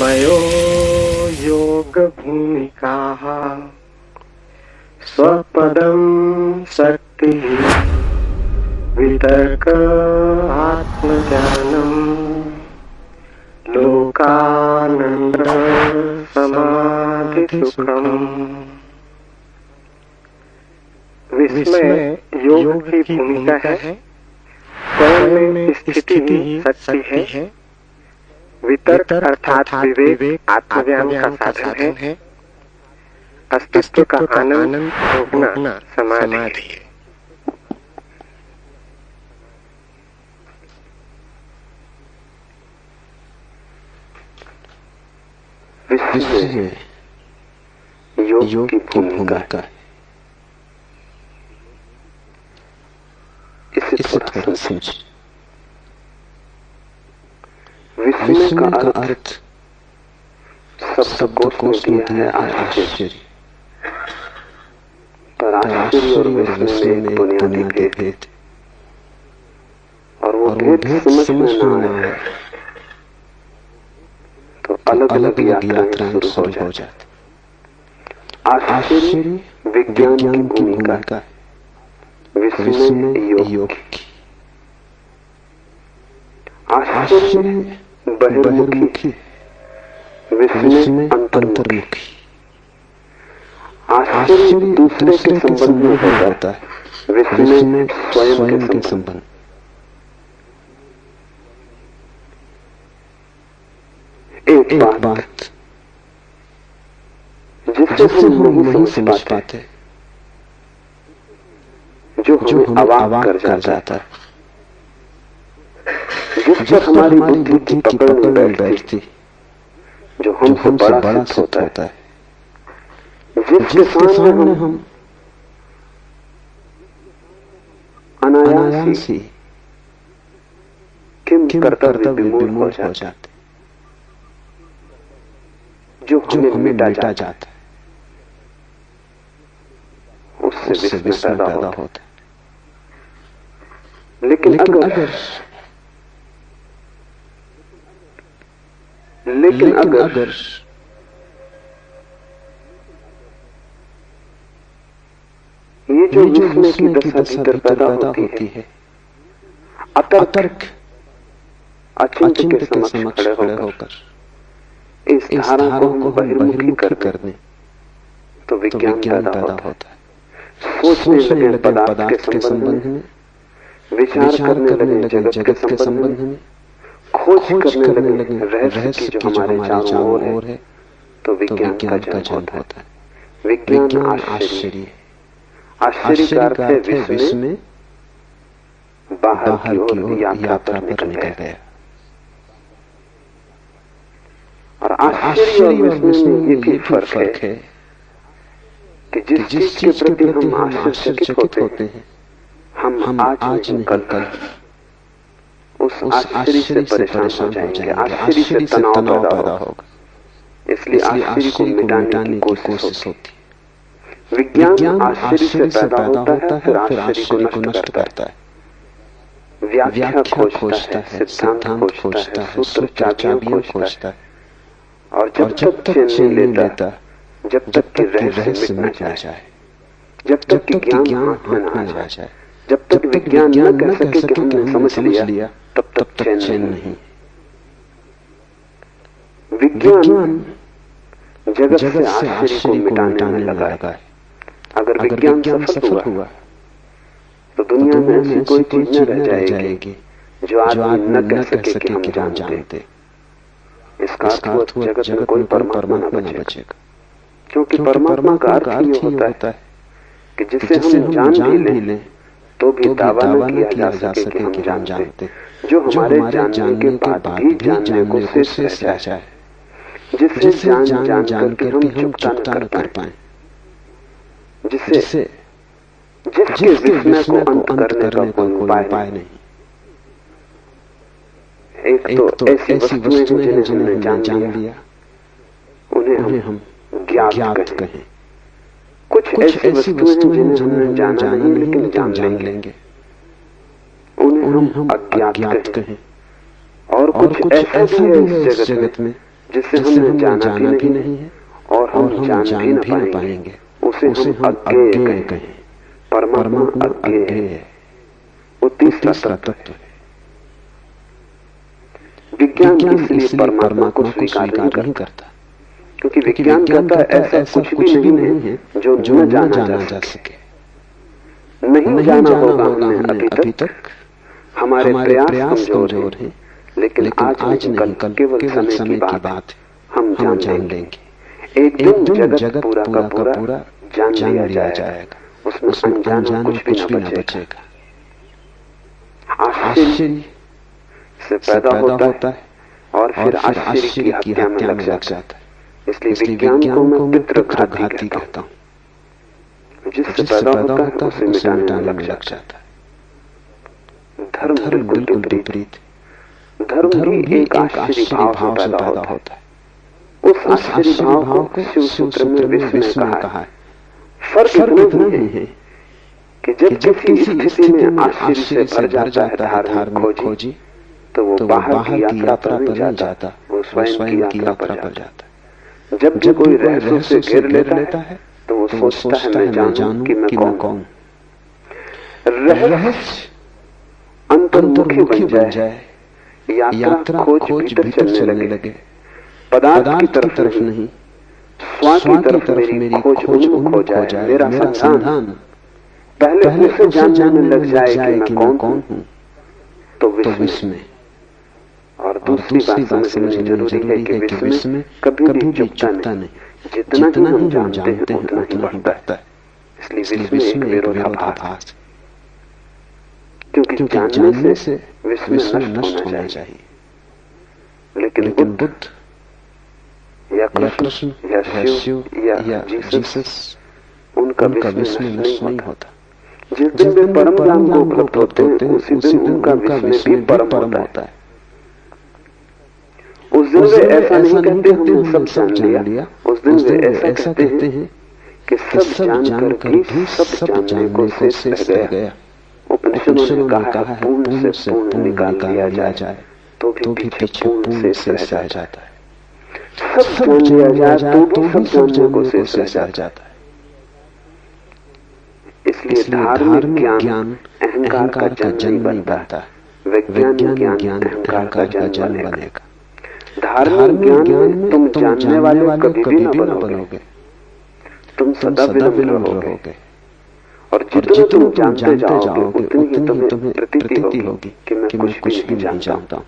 विस्मयो योगभूमिकाः स्वपदं शक्तिः वितर्क आत्मज्ञानम् लोकानंद समाधि सुखम। विस्मय योग की भूमिका है, स्वयं में स्थिति ही शक्ति है। वितर्क अर्थात विवेक आत्मज्ञान का साधन है। अस्तित्व का आनंद भोगना समाधि है। विस्मय योग की भूमिका है। इसे थोड़ा समझे। विस्मय का अर्थ शब्दकोश में दिया है आश्चर्य। पर आश्चर्य और विस्मय में एक बुनियादी भेद, और वो भेद समझ में ना आए तो अलग अलग यात्राएं शुरू हो जाती। आश्चर्य विज्ञान की भूमिका है, विस्मय योग की। आश्चर्य बहिर्मुखी, विस्मय अंतर्मुखी। आश्चर्य दूसरे के संबंध में हो जाता है, विस्मय स्वयं के संबंध। एक बात जिसे हम नहीं समझ पाते, जो हमें अवाक कर जाता है, जिस पर हमारी बुद्धि की पकड़ में बैठती, जो हमसे बड़ा सिद्ध होता है, जिसके सामने हम अनायास ही किम कर्तव्य विमूढ़ हो जाते, जो हमें मिटा जाता है, उससे विस्मय पैदा होता है। लेकिन अगर ये जो विस्मय की दशा भीतर पैदा होती है, अतर्क अचिंत्य के समक्ष खड़े होकर इस धारा को हम बहिर्मुखी कर दें तो विज्ञान पैदा होता है। सोचने लगे पदार्थ के संबंध में, विचार करने लगे जगत के संबंध में, खोज करने लगे रहस्य की जो हमारे चारों ओर है, तो विज्ञान का जन्म होता है। विज्ञान आश्चर्य, आश्चर्य का अर्थ है विस्मय बाहर की ओर यात्रा पर निकल गया। और आश्चर्य और विस्मय में ये भी फर्क है कि जिस चीज के प्रति हम आश्चर्यचकित होते हैं, हम आज नहीं कल उस आश्चर्य से परेशान हो जाएंगे, आश्चर्य से तनाव पैदा होगा। इसलिए आश्चर्य को मिटाने की कोशिश होती है। विज्ञान आश्चर्य से पैदा होता है, फिर आश्चर्य को नष्ट करता है, व्याख्या खोजता है, सिद्धांत खोजता है, सूत्र चाबियां खोजता है। और जब तक चैन नहीं लेता, जब तक कि रहस्य मिट ना जाए, जब तक कि ज्ञान हाथ में ना आ जाए, जब तक विज्ञान न कह सके कि हमने समझ लिया, तब तक चैन नहीं। विज्ञान जगत से आश्चर्य को मिटाने में लगा है। अगर विज्ञान सफल हुआ तो दुनिया में ऐसी कोई चीज न रह जाएगी जो आदमी न कह सके कि हम जानते। इसका अर्थ हुआ जगत में कोई परमात्मा न बचेगा, क्योंकि परमात्मा का अर्थ ही होता है कि जिसे हम जान भी लें तो भी दावा न किया जा सके कि हम जानते, जो हमारे जानने के बाद भी जानने को शेष रह जाए, जिसे जान कर भी हम चुकता न कर पाए, जिसके विस्मय को अंत करने का कोई उपाय नहीं। एक तो ऐसी वस्तुएं हैं जिन्हें जान लिया, उन्हें हम ज्ञात कहें। कुछ ऐसी वस्तुएं जिन्हें हमने जाना नहीं लेकिन जान लेंगे, उन्हें हम अज्ञात कहें। और कुछ ऐसा भी है इस जगत में जिसे हमने जाना भी नहीं है और हम जान भी न पाएंगे, उसे हम अज्ञेय कहें। परमात्मा अज्ञेय है, वो तीसरा तत्व है। विज्ञान इसलिए परमात्मा को स्वीकार नहीं करता, क्योंकि विज्ञान कहता है ऐसा कुछ भी नहीं है जो न जाना जा सके। नहीं जाना होगा हमने अभी तक, हमारे प्रयास कमजोर हैं, लेकिन आज नहीं कल केवल समय की बात है, हम जान लेंगे। एक दिन जगत पूरा का पूरा जान लिया जाएगा, उसमें अनजान कुछ भी न बचेगा। आश्चर्य से पैदा होता है और फिर आश्चर्य की हत्या में लग जाता है। इसलिए विज्ञान को मैं पितृघाती कहता हूँ। जिससे पैदा होता है उसे मिटाने में लग जाता है। धर्म बिल्कुल विपरीत। धर्म भी एक आश्चर्य भाव से पैदा होता है। उस आश्चर्य भाव को शिव सूत्र में विस्मय कहा है। फर्क इतना ही है कि जब किसी स्थिति में आश्चर्य से भर जाता है धार्मिक खोजी, तो वो बाहर की यात्रा पर नहीं जाता, वो स्वयं की यात्रा पर जाता है। जब कोई रहस्य से घेर लेता है तो वो सोचता है मैं जानूं कि मैं कौन। रहस्य अंतर्मुखी बन जाए, यात्रा खोज भीतर चलने लगे, पदार्थ की तरफ नहीं, स्व की तरफ मेरी खोज उन्मुख हो जाए। मेरा संधान पहले उसे जानने में लग जाए कि मैं कौन हूं, तो विस्मय। और दूसरी बात समझनी जरूरी है कि विस्मय कभी भी चुकता नहीं। जितना ही हम जानते हैं उतना ही बढ़ता है। इसलिए विस्मय एक विरोधाभास, क्योंकि जानने से विस्मय नष्ट होना चाहिए। लेकिन बुद्ध या कृष्ण या शिव या जीसस, उनका विस्मय नष्ट नहीं होता। जिस दिन वे परम ज्ञान को उपलब्ध होते हैं उसी दिन उनका विस्मय भी परम होता है। उस दिन वे ऐसा नहीं कहते हमने सब जान लिया, उस दिन वे ऐसा कहते हैं कि सब जानकर भी सब जानने को शेष रह गया। उपनिषदों ने कहा है पूर्ण से पूर्ण निकाल लिया जाए तो भी पीछे पूर्ण शेष रह जाता है। सब जान लिया जाए तो भी सब जानने को शेष रह जाता है। इसलिए धार्मिक ज्ञान अहंकार का जन्म नहीं बनता, वैज्ञानिक ज्ञान अहंकार का जन्म बनेगा। धार्मिक ज्ञान में तुम जानने वाले कभी भी न बनोगे, तुम सदा विनम्र रहोगे। और जितना तुम जानते जाओगे उतनी ही तुम्हें प्रतीति होगी कि मैं कुछ भी नहीं जानता हूं।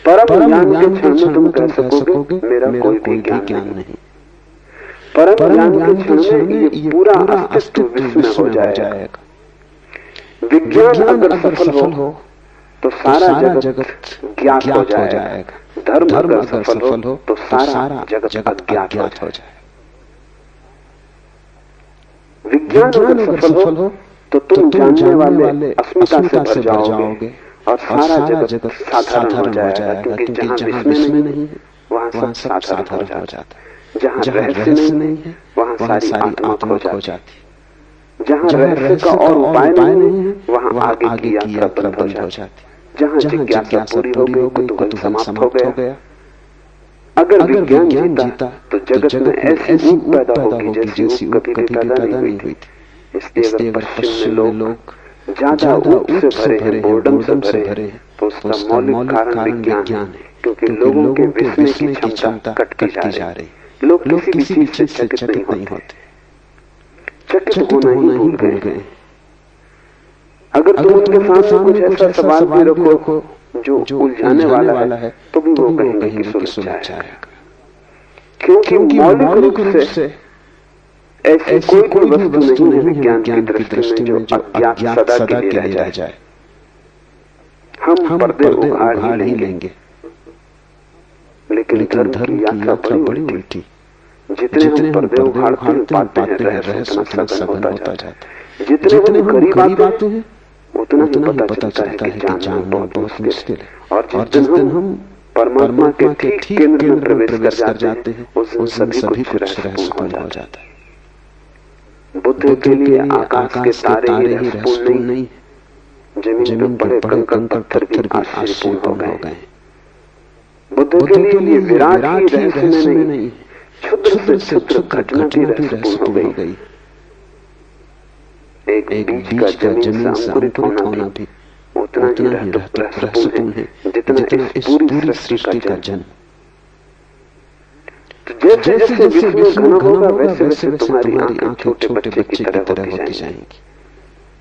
परम ज्ञान के क्षण में तुम कह सकोगे मेरा कोई भी ज्ञान नहीं। परम ज्ञान के क्षण में ये पूरा अस्तित्व विस्मय हो जाएगा। विज्ञान अगर सफल हो तो सारा जगत ज्ञात हो जाएगा। धर्म अगर सफल हो तो सारा जगत अज्ञात हो जाए। विज्ञान अगर सफल हो तो तुम जानने वाले अस्मिता से भर जाओगे और सारा जगत साधारण हो जाएगा, क्योंकि जहां विस्मय नहीं है वहां सब साधारण हो जाता है। जहां रहस्य नहीं है वहां सारी आत्मा खो जाती है। जहां रहस्य का और उपाय नहीं है वहां आगे की यात्रा बंद हो जाती है। जहां जिज्ञासा पूरी हो गई कुतूहल समाप्त हो गया। अगर विज्ञान जीता तो जगत में ऐसी ऊब पैदा होगी जैसी ऊब कभी पैदा नहीं हुई थी। इसलिए अगर पश्चिम में लोग ज्यादा ऊब से भरे हैं, बोर्डम से भरे हैं, तो उसका मौलिक कारण विज्ञान है, क्योंकि लोगों के विस्मय की क्षमता कटती जा रही। लोग किसी भी चीज से चकित नहीं होते, चकित होना ही भूल गए। अगर तुम उनके सामने कुछ ऐसा सवाल भी रखो जो उलझाने वाला है तो भी वो कहेंगे कि सुलझ जाएगा, क्योंकि मौलिक रूप से ऐसी कोई भी वस्तु नहीं विज्ञान की दृष्टि में जो अज्ञात सदा के लिए रह जाए। हम पर्दे उखाड़ ही लेंगे, लेकिन धर्म की यात्रा बड़ी उल्टी। जितने हम पर्दे उखाड़ते हैं पाते हैं रहस्य उतना सघन होता जाता है। जितने हम करीब आते हैं उतना ही पता चलता है कि जानना बहुत मुश्किल है। और जिस दिन हम परमात्मा के ठीक केंद्र में प्रवेश कर जाते हैं उस दिन सभी कुछ रहस्यपूर्ण हो जाता है। बुद्ध के लिए आकाश के तारे ही रहस्यपूर्ण नहीं, जमीन पर पड़े कंकड़ पत्थर भी आश्चर्यपूर्ण हो गए। बुद्ध के लिए विराट ही रहस्य में नहीं, क्षुद्र से क्षुद्र घटना भी रहस्यपूर्ण हो गई। एक बीज का जमीन से अंकुरित होना भी उतना ही रहस्यपूर्ण है जितना इस पूरी सृष्टि का जन्म। जैसे जैसे विश्व घना होगा वैसे वैसे तुम्हारी आंखें छोटे बच्चे की तरह होती जाएंगी,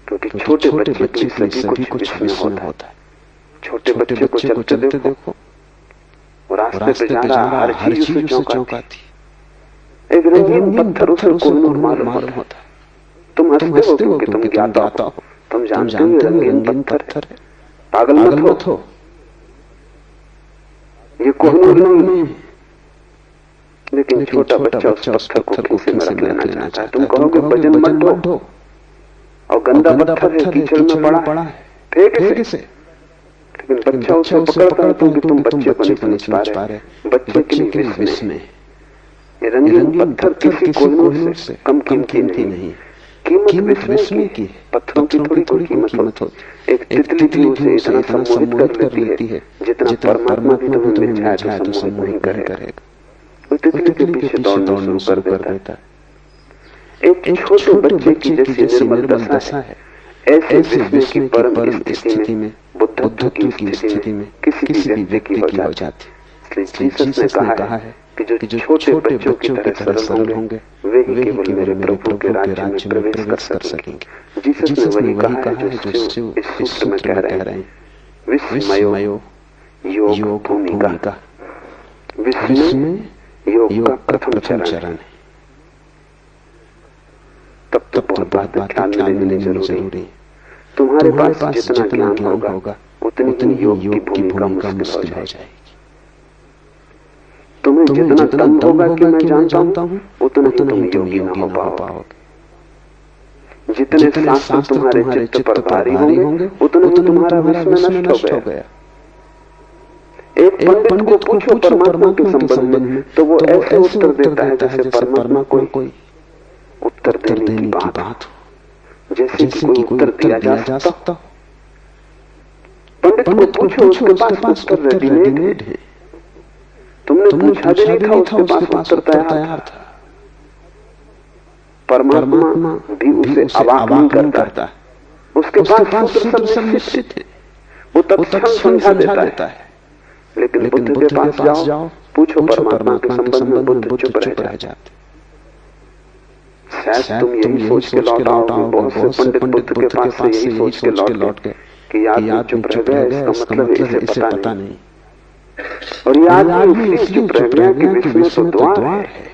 क्योंकि छोटे बच्चे के लिए सभी कुछ विस्मय होता है। छोटे बच्चे को चलते देखो, रास्ते पे जा रहा हर चीज उसे चौंकाती। एक रंगीन पत्थर उसे कोहिनूर मालूम होता है। तुम हंसते हो क्योंकि तुम ज्ञाता हो, तुम जानते हो रंगीन पत्थर है। पागल मत हो, ये कोहिनूर नहीं। लेकिन छोटा बच्चा उस पत्थर को खीसे में रख लेना चाहता है। तुम कहोगे वजन मत ढो, और गंदा पत्थर है, कीचड़ में पड़ा है, फेंक इसे। लेकिन बच्चा उसे पकड़ता है क्योंकि तुम बच्चे को नहीं समझ पा रहे। बच्चे के लिए विस्मय, ये रंगीन पत्थर किसी कोहिनूर से कम कीमती नहीं। कीमत विस्मय की, पत्थरों की थोड़ी कीमत होती। एक तितली भी उसे इतना सम्मोहित कर लेती है जितना परमात्मा भी तुम्हें मिल जाए तो सम्मोहित नहीं करेगा। वो तितली के पीछे दौड़ना शुरू कर देता है। एक छोटे बच्चे की जैसी निर्मल दशा है, ऐसे विस्मय की परम स्थिति में, बुद्धत्व की स्थिति में किसी भी व्यक्ति की हो जाती। इसलिए जीसस ने कहा है कि जो छोटे बच्चों की तरह सरल होंगे वे ही केवल मेरे प्रभु के राज्य में प्रवेश कर सकेंगे। जीसस ने वही कहा है जो शिव इस सूत्र में कह रहे हैं, विस्मयो योग भूमिका। विस्मय योग का प्रथम चरण है। तब तो बहुत बात ख्याल में लेनी जरूरी है। तुम्हारे पास जितना ज्ञान होगा उतनी ही योग की भूमिका मुश्किल हो जाएगी। तुम्हें जितना दम होगा कि मैं जानता हूँ उतना ही तुम योगी न हो पाओगे। जितने शास्त्र तुम्हारे चित्त पर भारी होंगे उतना ही तुम्हारा विस्मय नष्ट हो गया। एक पंडित को पूछो परमात्मा के संबंध में तो वो ऐसे उत्तर देता है जैसे परमात्मा कोई उत्तर देने की बात हो, जैसे कि कोई उत्तर दिया जा सकता हो। पंडित को पूछो उसके पास उत्तर रेडीमेड है। तुमने पूछा भी नहीं था, उसके पास उत्तर तैयार था। परमात्मा भी उसे अवाक नहीं करता, उसके पास सूत्र सब निश्चित है, वो तत्क्षण समझा देता है। लेकिन बुद्ध के पास जाओ, पूछो परमात्मा के संबंध में, बुद्ध चुप रह जाते। शायद तुम यही सोच के लौट आओगे, बहुत से पंडित बुद्ध के पास से यही सोच के लौट गए कि आदमी चुप रह गया, इसका मतलब इसे पता नहीं। और ये आदमी इसलिए चुप रह गया कि विस्मय तो द्वार है।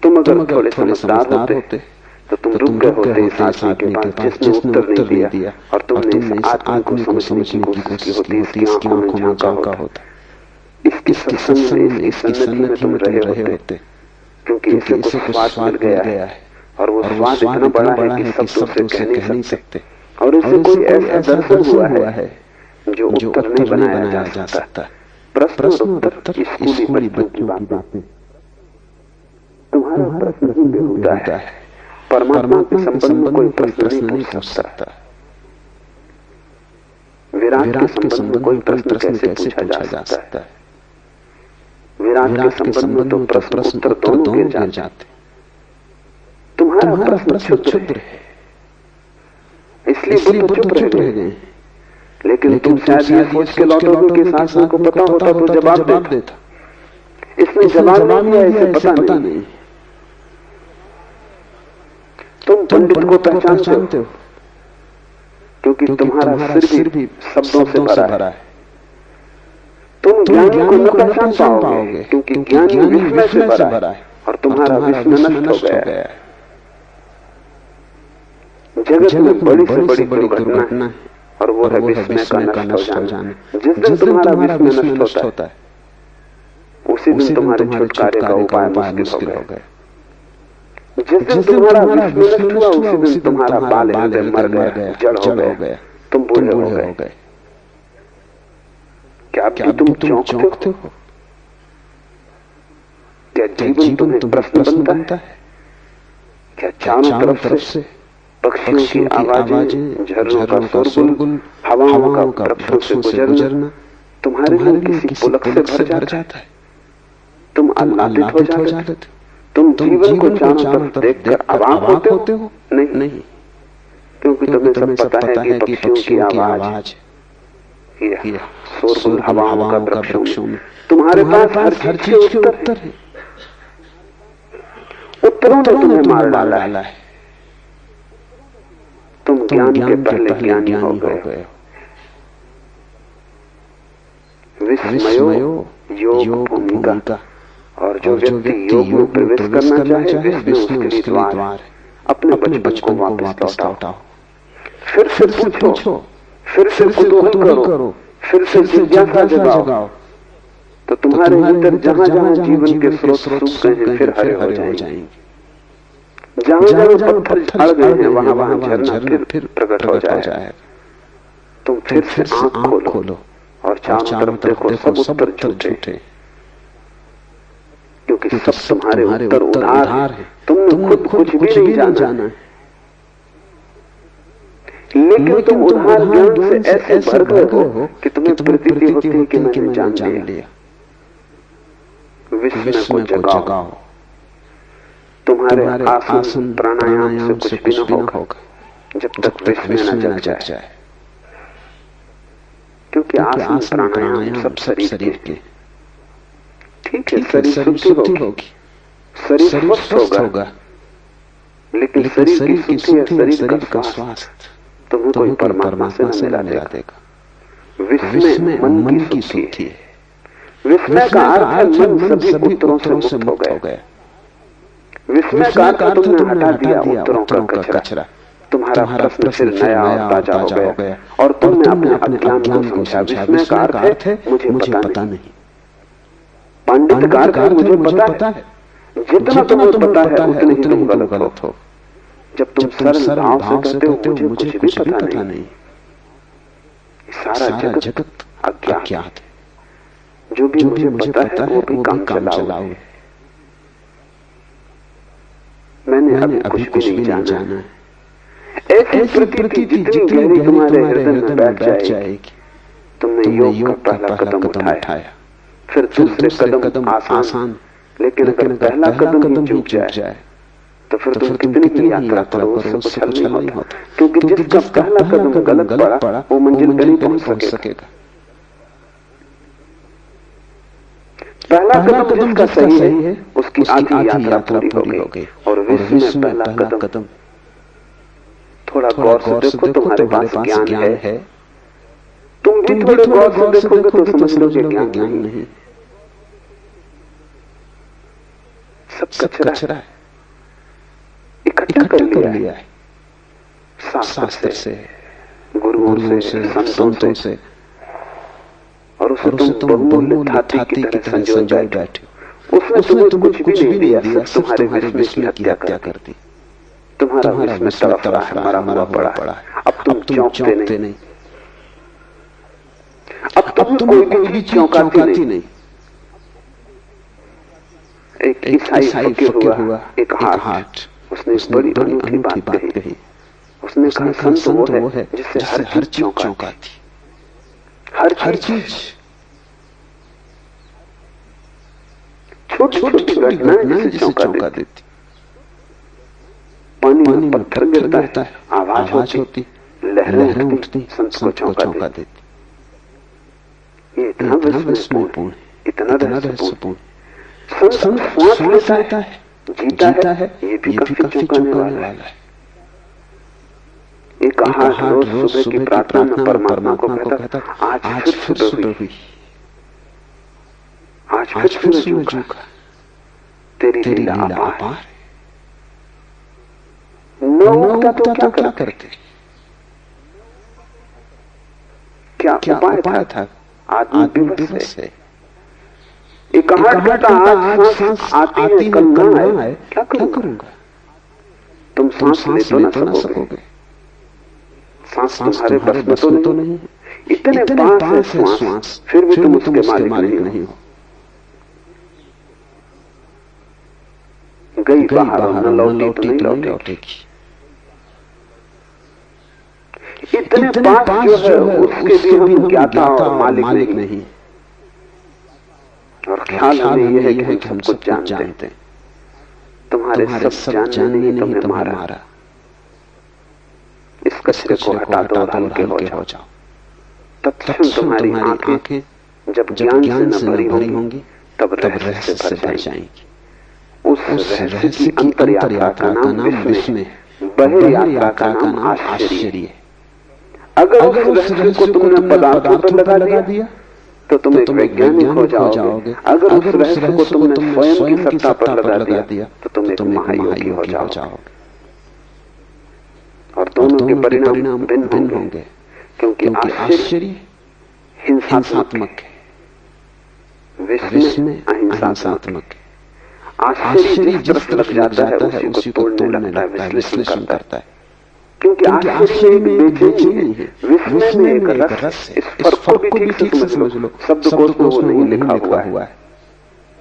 तुम अगर थोड़े समझदार होते तो तुम रुक गए होते इस आदमी के पास जिसने उत्तर नहीं दिया, और तुमने इस आदमी को समझने की कोशिश की होती, इसकी आंखों में झांका होता, इसकी सत्संग में, इसकी सन्निधि में तुम रहे होते, क्योंकि इसे कुछ स्वाद मिल गया है, और वो स्वाद इतना बड़ा है कि शब्दों से कह नहीं सकते। और इसे कोई ऐसा दर्शन हुआ है जो उत्तर नहीं बनाया जा सकता। प्रश्न और उत्तर स्कूली बच्चों की बातें। तुम्हारा प्रश्न ही बेहुदा है। परमात्मा के संबंध में कोई प्रश्न नहीं पूछ सकता। विराट के संबंध में कोई प्रश्न कैसे पूछा जा सकता है? विराट के संबंध में तो प्रश्न उत्तर दोनों गिर जाते। तुम्हारा प्रश्न क्षुद्र है, इसलिए बुद्ध चुप रह गए। लेकिन तुम शायद ये सोच के लौटोगे कि शास्त्रों को पता होता तो जवाब देता। इसने जवाब नहीं दिया, इसे पता नहीं। तुम पंडित को पहचानते हो क्योंकि तुम्हारा सिर भी शब्दों से भरा है। तुम ज्ञानी को न पहचान पाओगे क्योंकि ज्ञानी विस्मय से भरा है, और तुम्हारा विस्मय नष्ट हो गया है। जगत में बड़ी से बड़ी दुर्घटना है, और वो है विस्मय का नष्ट हो जाना। जिस दिन तुम्हारा विस्मय नष्ट होता है उसी दिन तुम्हारे छुटकारे का उपाय मुश्किल हो गया। जिस दिन तुम्हारा विस्मय नष्ट हुआ उसी दिन तुम्हारा बाल हृदय मर गया, जड़ हो गया, तुम बूढ़े हो गए। क्या अभी तुम चौंकते हो? क्या जीवन तुम्हें प्रश्न बनता है? क्या चारों तरफ से पक्षियों की आवाजें, झरनों का शोरगुल, हवाओं का वृक्षों से गुजरना, तुम्हारे लिए किसी पुलक से भर जाता है, तुम आह्लादित हो जाते हो, तुम जीवन को चारों तरफ देखकर अवाक होते हो? नहीं, क्योंकि तुम्हें सब पता है कि पक्षियों की आवाज, शोरगुल हवाओं का वृक्षों में, तुम्हारे पास हर चीज के उत्तर है। उत्तरों ने तुम्हें मार डाला है, तुम ज्ञान के पहले ज्ञानी हो गए हो। विस्मयो योग भूमिका, और जो व्यक्ति योग में प्रवेश करना चाहे विस्मय उसके लिए द्वार है। अपने बचपन को वापस लौटाओ, फिर से पूछो, फिर से कुतूहल करो, फिर से जिज्ञासा जगाओ, तो तुम्हारे भीतर जहां जहां जीवन के स्रोत सूख गए हैं फिर हरे हो जाएंगे। जहां जहां पत्थर झड़ गए हैं वहां वहां झरना फिर प्रकट हो जाएगा। तुम फिर से आंख खोलो और चारों तरफ देखो, सब उत्तर झूठे, क्योंकि सब तुम्हारे उत्तर उधार है। तुमने खुद कुछ भी नहीं जाना है, लेकिन तुम उधार ज्ञान से ऐसे भर गए हो कि तुम्हें प्रतीति होती है कि मैंने जान लिया। विस्मय को जगाओ। तुम्हारे आसन प्राणायाम से कुछ भी न होगा जब तक विस्मय न जग जाए, क्योंकि आसन प्राणायाम सब शरीर के। ठीक है, शरीर शुद्धि होगी, शरीर स्वस्थ होगा, लेकिन शरीर की शुद्धि है शरीर का स्वास्थ्य तुम्हें कोई परमात्मा से न मिला देगा। विस्मय मन की शुद्धि है। विस्मय का अर्थ है मन सभी उत्तरों से मुक्त हो गया। विस्मय का अर्थ तुमने हटा दिया उत्तरों का कचरा। तुम्हारा प्रश्न फिर नया और ताजा हो गया और तुमने अपने अज्ञान को समझा। विस्मय का अर्थ है मुझे पता नहीं। पंडित का अर्थ है मुझे पता है। जितना तुम्हें पता है उतने ही तुम गलत हो। जब तुम सरल भाव से कहते हो मुझे कुछ भी पता नहीं, सारा जगत अज्ञात है। जो भी मुझे पता है वो भी काम चलाओ है। मैंने अभी कुछ भी नहीं जाना है। ऐसी प्रतीति जितनी गहरी तुम्हारे हृदय में बैठ जाएगी। तुमने योग का पहला कदम उठाया, फिर दूसरे कदम आसान, लेकिन अगर पहला कदम ही चूक जाए तो फिर तुम कितनी ही यात्रा करो उससे कुछ हल नहीं होता। क्योंकि जिसका पहला कदम गलत पड़ा वो मंजिल पे नहीं पहुंच सकेगा। पहला कदम जिसका सही है उसकी आधी यात्रा पूरी हो गई। और विस्मय पहला कदम। थोड़ा गौर से देखो, तुम्हारे पास ज्ञान है। तुम भी थोड़े गौर से देखोगे तो समझ लोगे ज्ञान नहीं, सब कचरा है, इकट्ठा कर लिया है शास्त्र से, गुरुओं से, संतों से, और उसे तुम बहुमूल्य धातु की तरह संजोए बैठे। उसने तुम्हें कुछ भी नहीं दिया, सिर्फ तुम्हारे विस्मय की हत्या कर दी। तुम्हारा विस्मय तड़फ रहा है, मरा हुआ पड़ा है। अब तुम चौंकते नहीं, अब तुम कोई भी चौंकाती नहीं। एक ईसाई फकीर हुआ, एक हाट, उसने बड़ी अनूठी बात कही। उसने कहा संत वो है जिससे हर चीज चौंकाती, हर चीज, छोटी छोटी घटनाएं जिसे चौंका देती। पानी में पत्थर गिरता है, आवाज होती, लहरें उठती, संत को चौंका देती। ये इतना विस्मयपूर्ण है, इतना रहस्यपूर्ण। संत श्वास लेता है, जीता है, ये भी काफी चौंकाने वाला है। एक हाट रोज सुबह की प्रार्थना में परमात्मा को कहता, आज फिर सुबह हुई, आज फिर सूरज उगा, तेरी लीला अपार। न उगता तो क्या करते? क्या उपाय था? आदमी विवश है। एक हाट कहता आज सांस आती है, कल न आए, क्या करूंगा? तुम सांस ले तो न सकोगे, सांस तुम्हारे बस में तो नहीं। इतने पास है सांस, फिर भी तुम उसके मालिक नहीं हो। गई बाहर न लौटी तो नहीं लौटेगी। इतने पास जो है उसके भी हम ज्ञाता और मालिक नहीं। और ख्याल हमें यह है कि हम सब कुछ जानते हैं। तुम्हारे सब जानने ने ही तुम्हें मारा। इस कचरे को हटा दो और हल्के हो जाओ। तत्क्षण तुम्हारी आंखें जब ज्ञान से न भरी होंगी तब रहस्य से भर जाएंगी। उस रहस्य की अंतर यात्रा का नाम विस्मय, बहिर् यात्रा का नाम आश्चर्य है। अगर उस रहस्य को तुमने पदार्थों पर लगा दिया तो तुम एक वैज्ञानिक हो जाओगे। अगर उस रहस्य को तुमने स्वयं की सत्ता पर लगा दिया तो तुम एक महायोगी हो जाओगे। और दोनों के परिणाम भिन्न होंगे, क्योंकि आश्चर्य हिंसात्मक है, विस्मय अहिंसात्मक है। आश्चर्य जिस तरफ जाता है उसी को तोड़ने लगता है, विश्लेषण करता है। क्योंकि आश्चर्य में बेचैनी है, विस्मय में एक रस है। इस फर्क को भी ठीक से समझ लो। शब्दकोश में वो नहीं लिखा हुआ है,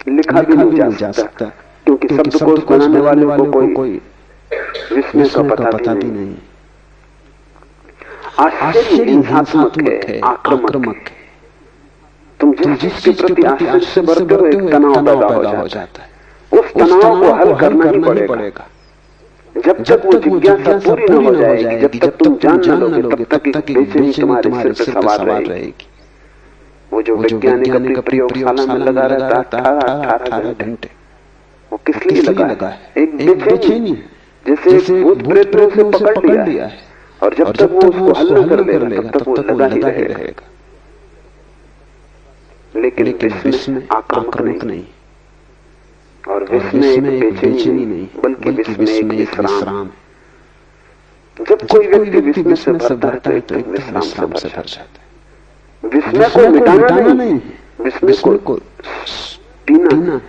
लिखा भी नहीं जा सकता, क्योंकि शब्दकोश बनाने वाले को कोई विस्मय का पता भी नहीं। आश्चर्य हिंसात्मक है, आक्रामक है। तुम जिस चीज के प्रति आश्चर्य से बढ़ते हो एक तनाव पैदा हो जाता है। उस तनाव को हल करना ही पड़ेगा। जब तक वो जिज्ञासा पूरी न हो जाएगी, जब तक तुम जान न लोगे, तब तक एक बेचैनी तुम्हारे सिर पर सवार रहेगी। वो जो वैज्ञानिक अपनी प्रयोगशाला में लगा रहता है 18 घंटे, वो किस लिए लगा है? एक बेचैनी, जैसे एक भूत प्रेत ने उसे पकड़ लिया है। और जब तक वो उसको हल न कर लेगा तब तक वो लगा ही रहेगा। लेकिन विस्मय आक्रामक नहीं, और विस्मय एक बेचैनी नहीं, बल्कि विस्मय एक विश्राम है। जब कोई व्यक्ति विस्मय से भरता है तो एक विश्राम से भर जाता है। विस्मय को मिटाना नहीं, विस्मय को पीना है,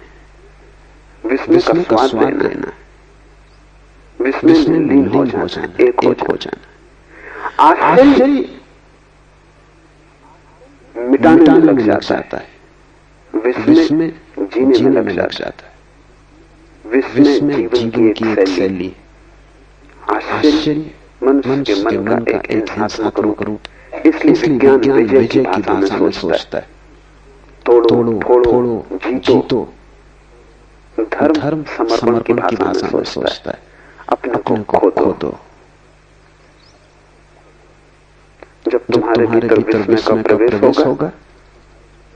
विस्मय का स्वाद लेना, विस्मय में लीन हो जाना, एक हो जाना। आश्चर्य मिटाने में लग जाता है, विस्मय जीने में लग जाता है। विस्मय जीवन की एक शैली, आश्चर्य मनुष्य के मन का एक हिंसात्मक रूप। इसलिए विज्ञान विजय की भाषा में सोचता है, तोड़ो फोड़ो जीतो। धर्म समर्पण की भाषा में सोचता है, अपने को खो दो। जब तुम्हारे भीतर विस्मय का प्रवेश होगा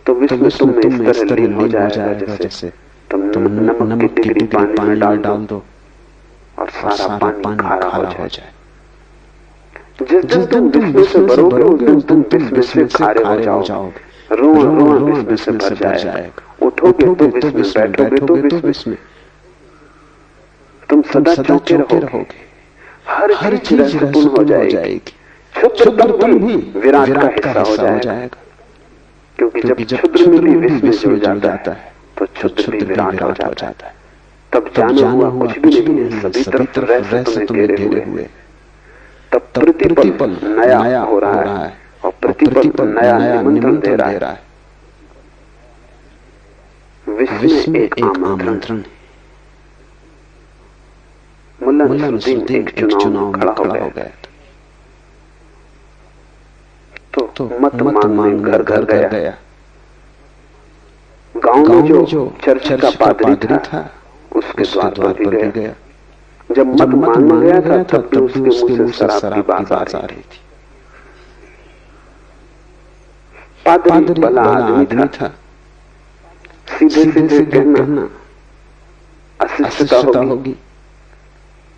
तो विस्मय तुम में इस तरह लीन हो जाएगा जैसे तुम नमक की डिग्री पानी में डाल दो और सारा पानी खारा हो जाए। जिस दिन तुम विस्मय से भरोगे उस दिन तुम विस्मय से खारे हो जाओगे। रोआ विस्मय से भर जाएगा। उठोगे तो विस्मय, बैठोगे तो विस्मय। तुम सदा चौंके रहोगे, हर चीज रहस्यपूर्ण हो जाएगी। क्षुद्रतम भी विराट का हिस्सा हो जाएगा। क्योंकि जब क्षुद्र में भी विस्मय जुड़ जाता है तो क्षुद्र भी विराट हो जाता है। तब जाना हुआ कुछ भी नहीं, सभी तरफ रहस्य तुम्हें घेरे हुए। तब प्रतिपल नया हो रहा है और प्रतिपल नया निमंत्रण दे रहा है। विस्मय एक आमंत्रण है। मुल्ला नसरुद्दीन एक चुनाव में खड़ा हो गया तो मत मांग घर गया। गांव में जो चर्च का पादरी था उसके द्वार पर भी गया। जब मत मांगने गया था तब भी उसके मुंह से शराब की बात आ रही थी। पादरी भला आदमी था, सीधे कहना अशिष्टता होगी।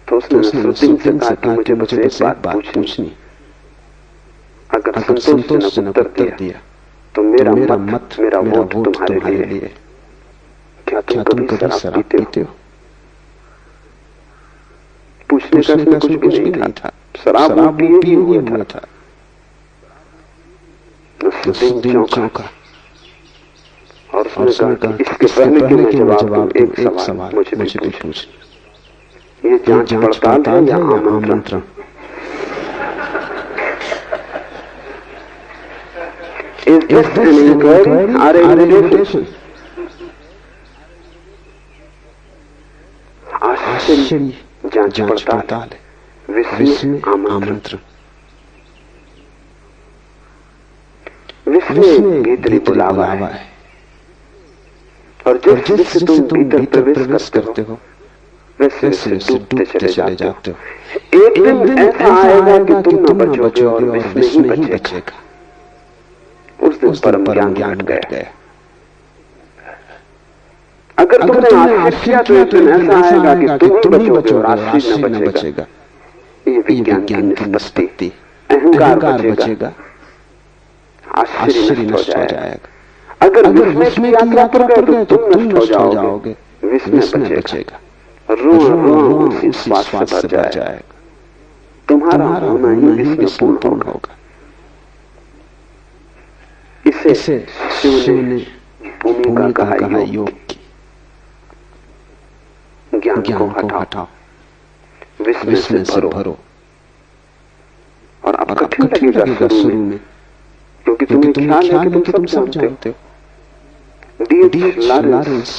तो उसने नसरुद्दीन से कहा कि मुझे बस एक बात पूछनी। अगर संतोषजनक उत्तर दिया तो मेरा वोट तुम्हारे लिए। क्या तुम कभी शराब पीते हो? पूछने का इसमें कुछ भी नहीं था। शराब पिए हुए था। नसरुद्दीन चौंका और उसने कहा इसके पहले कि मैं जवाब दूं एक सवाल मुझे भी पूछ। ये जांच पड़ताल है या आमंत्रण? Is this an inquiry or an invitation? आश्चर्य जांच पड़ताल है, विस्मय आमंत्रण। विस्मय भीतरी बुलावा है। और जिस जिससे तुम भीतर प्रवेश करते हो वैसे वैसे डूबते चले जाते हो। एक दिन ऐसा आएगा कि तुम न बचोगे और विस्मय ही बचेगा। उस दिन परम ज्ञान घट गया। अगर तुमने आश्चर्य किया तो एक दिन ऐसा आएगा कि तुम ही बचोगे और आश्चर्य न बचेगा। ये विज्ञान की निष्पत्ति। अहंकार बचेगा, आश्चर्य नष्ट हो जाएगा। अगर विस्मय की यात्रा पर गए तो तुम नष्ट हो जाओगे, विस्मय बचेगा। रों उसी स्वाद से भर जाएगा। तुम्हारा होना ही विस्मयपूर्ण होगा। इसे शिव ने भूमिका कहा योग की। ज्ञान को हटाओ, विस्मय से भरो। और अब कठिन लगेगा शुरू में, क्योंकि तुम्हें ख्याल है कि तुम सब जानते हो। D.H. लॉरेंस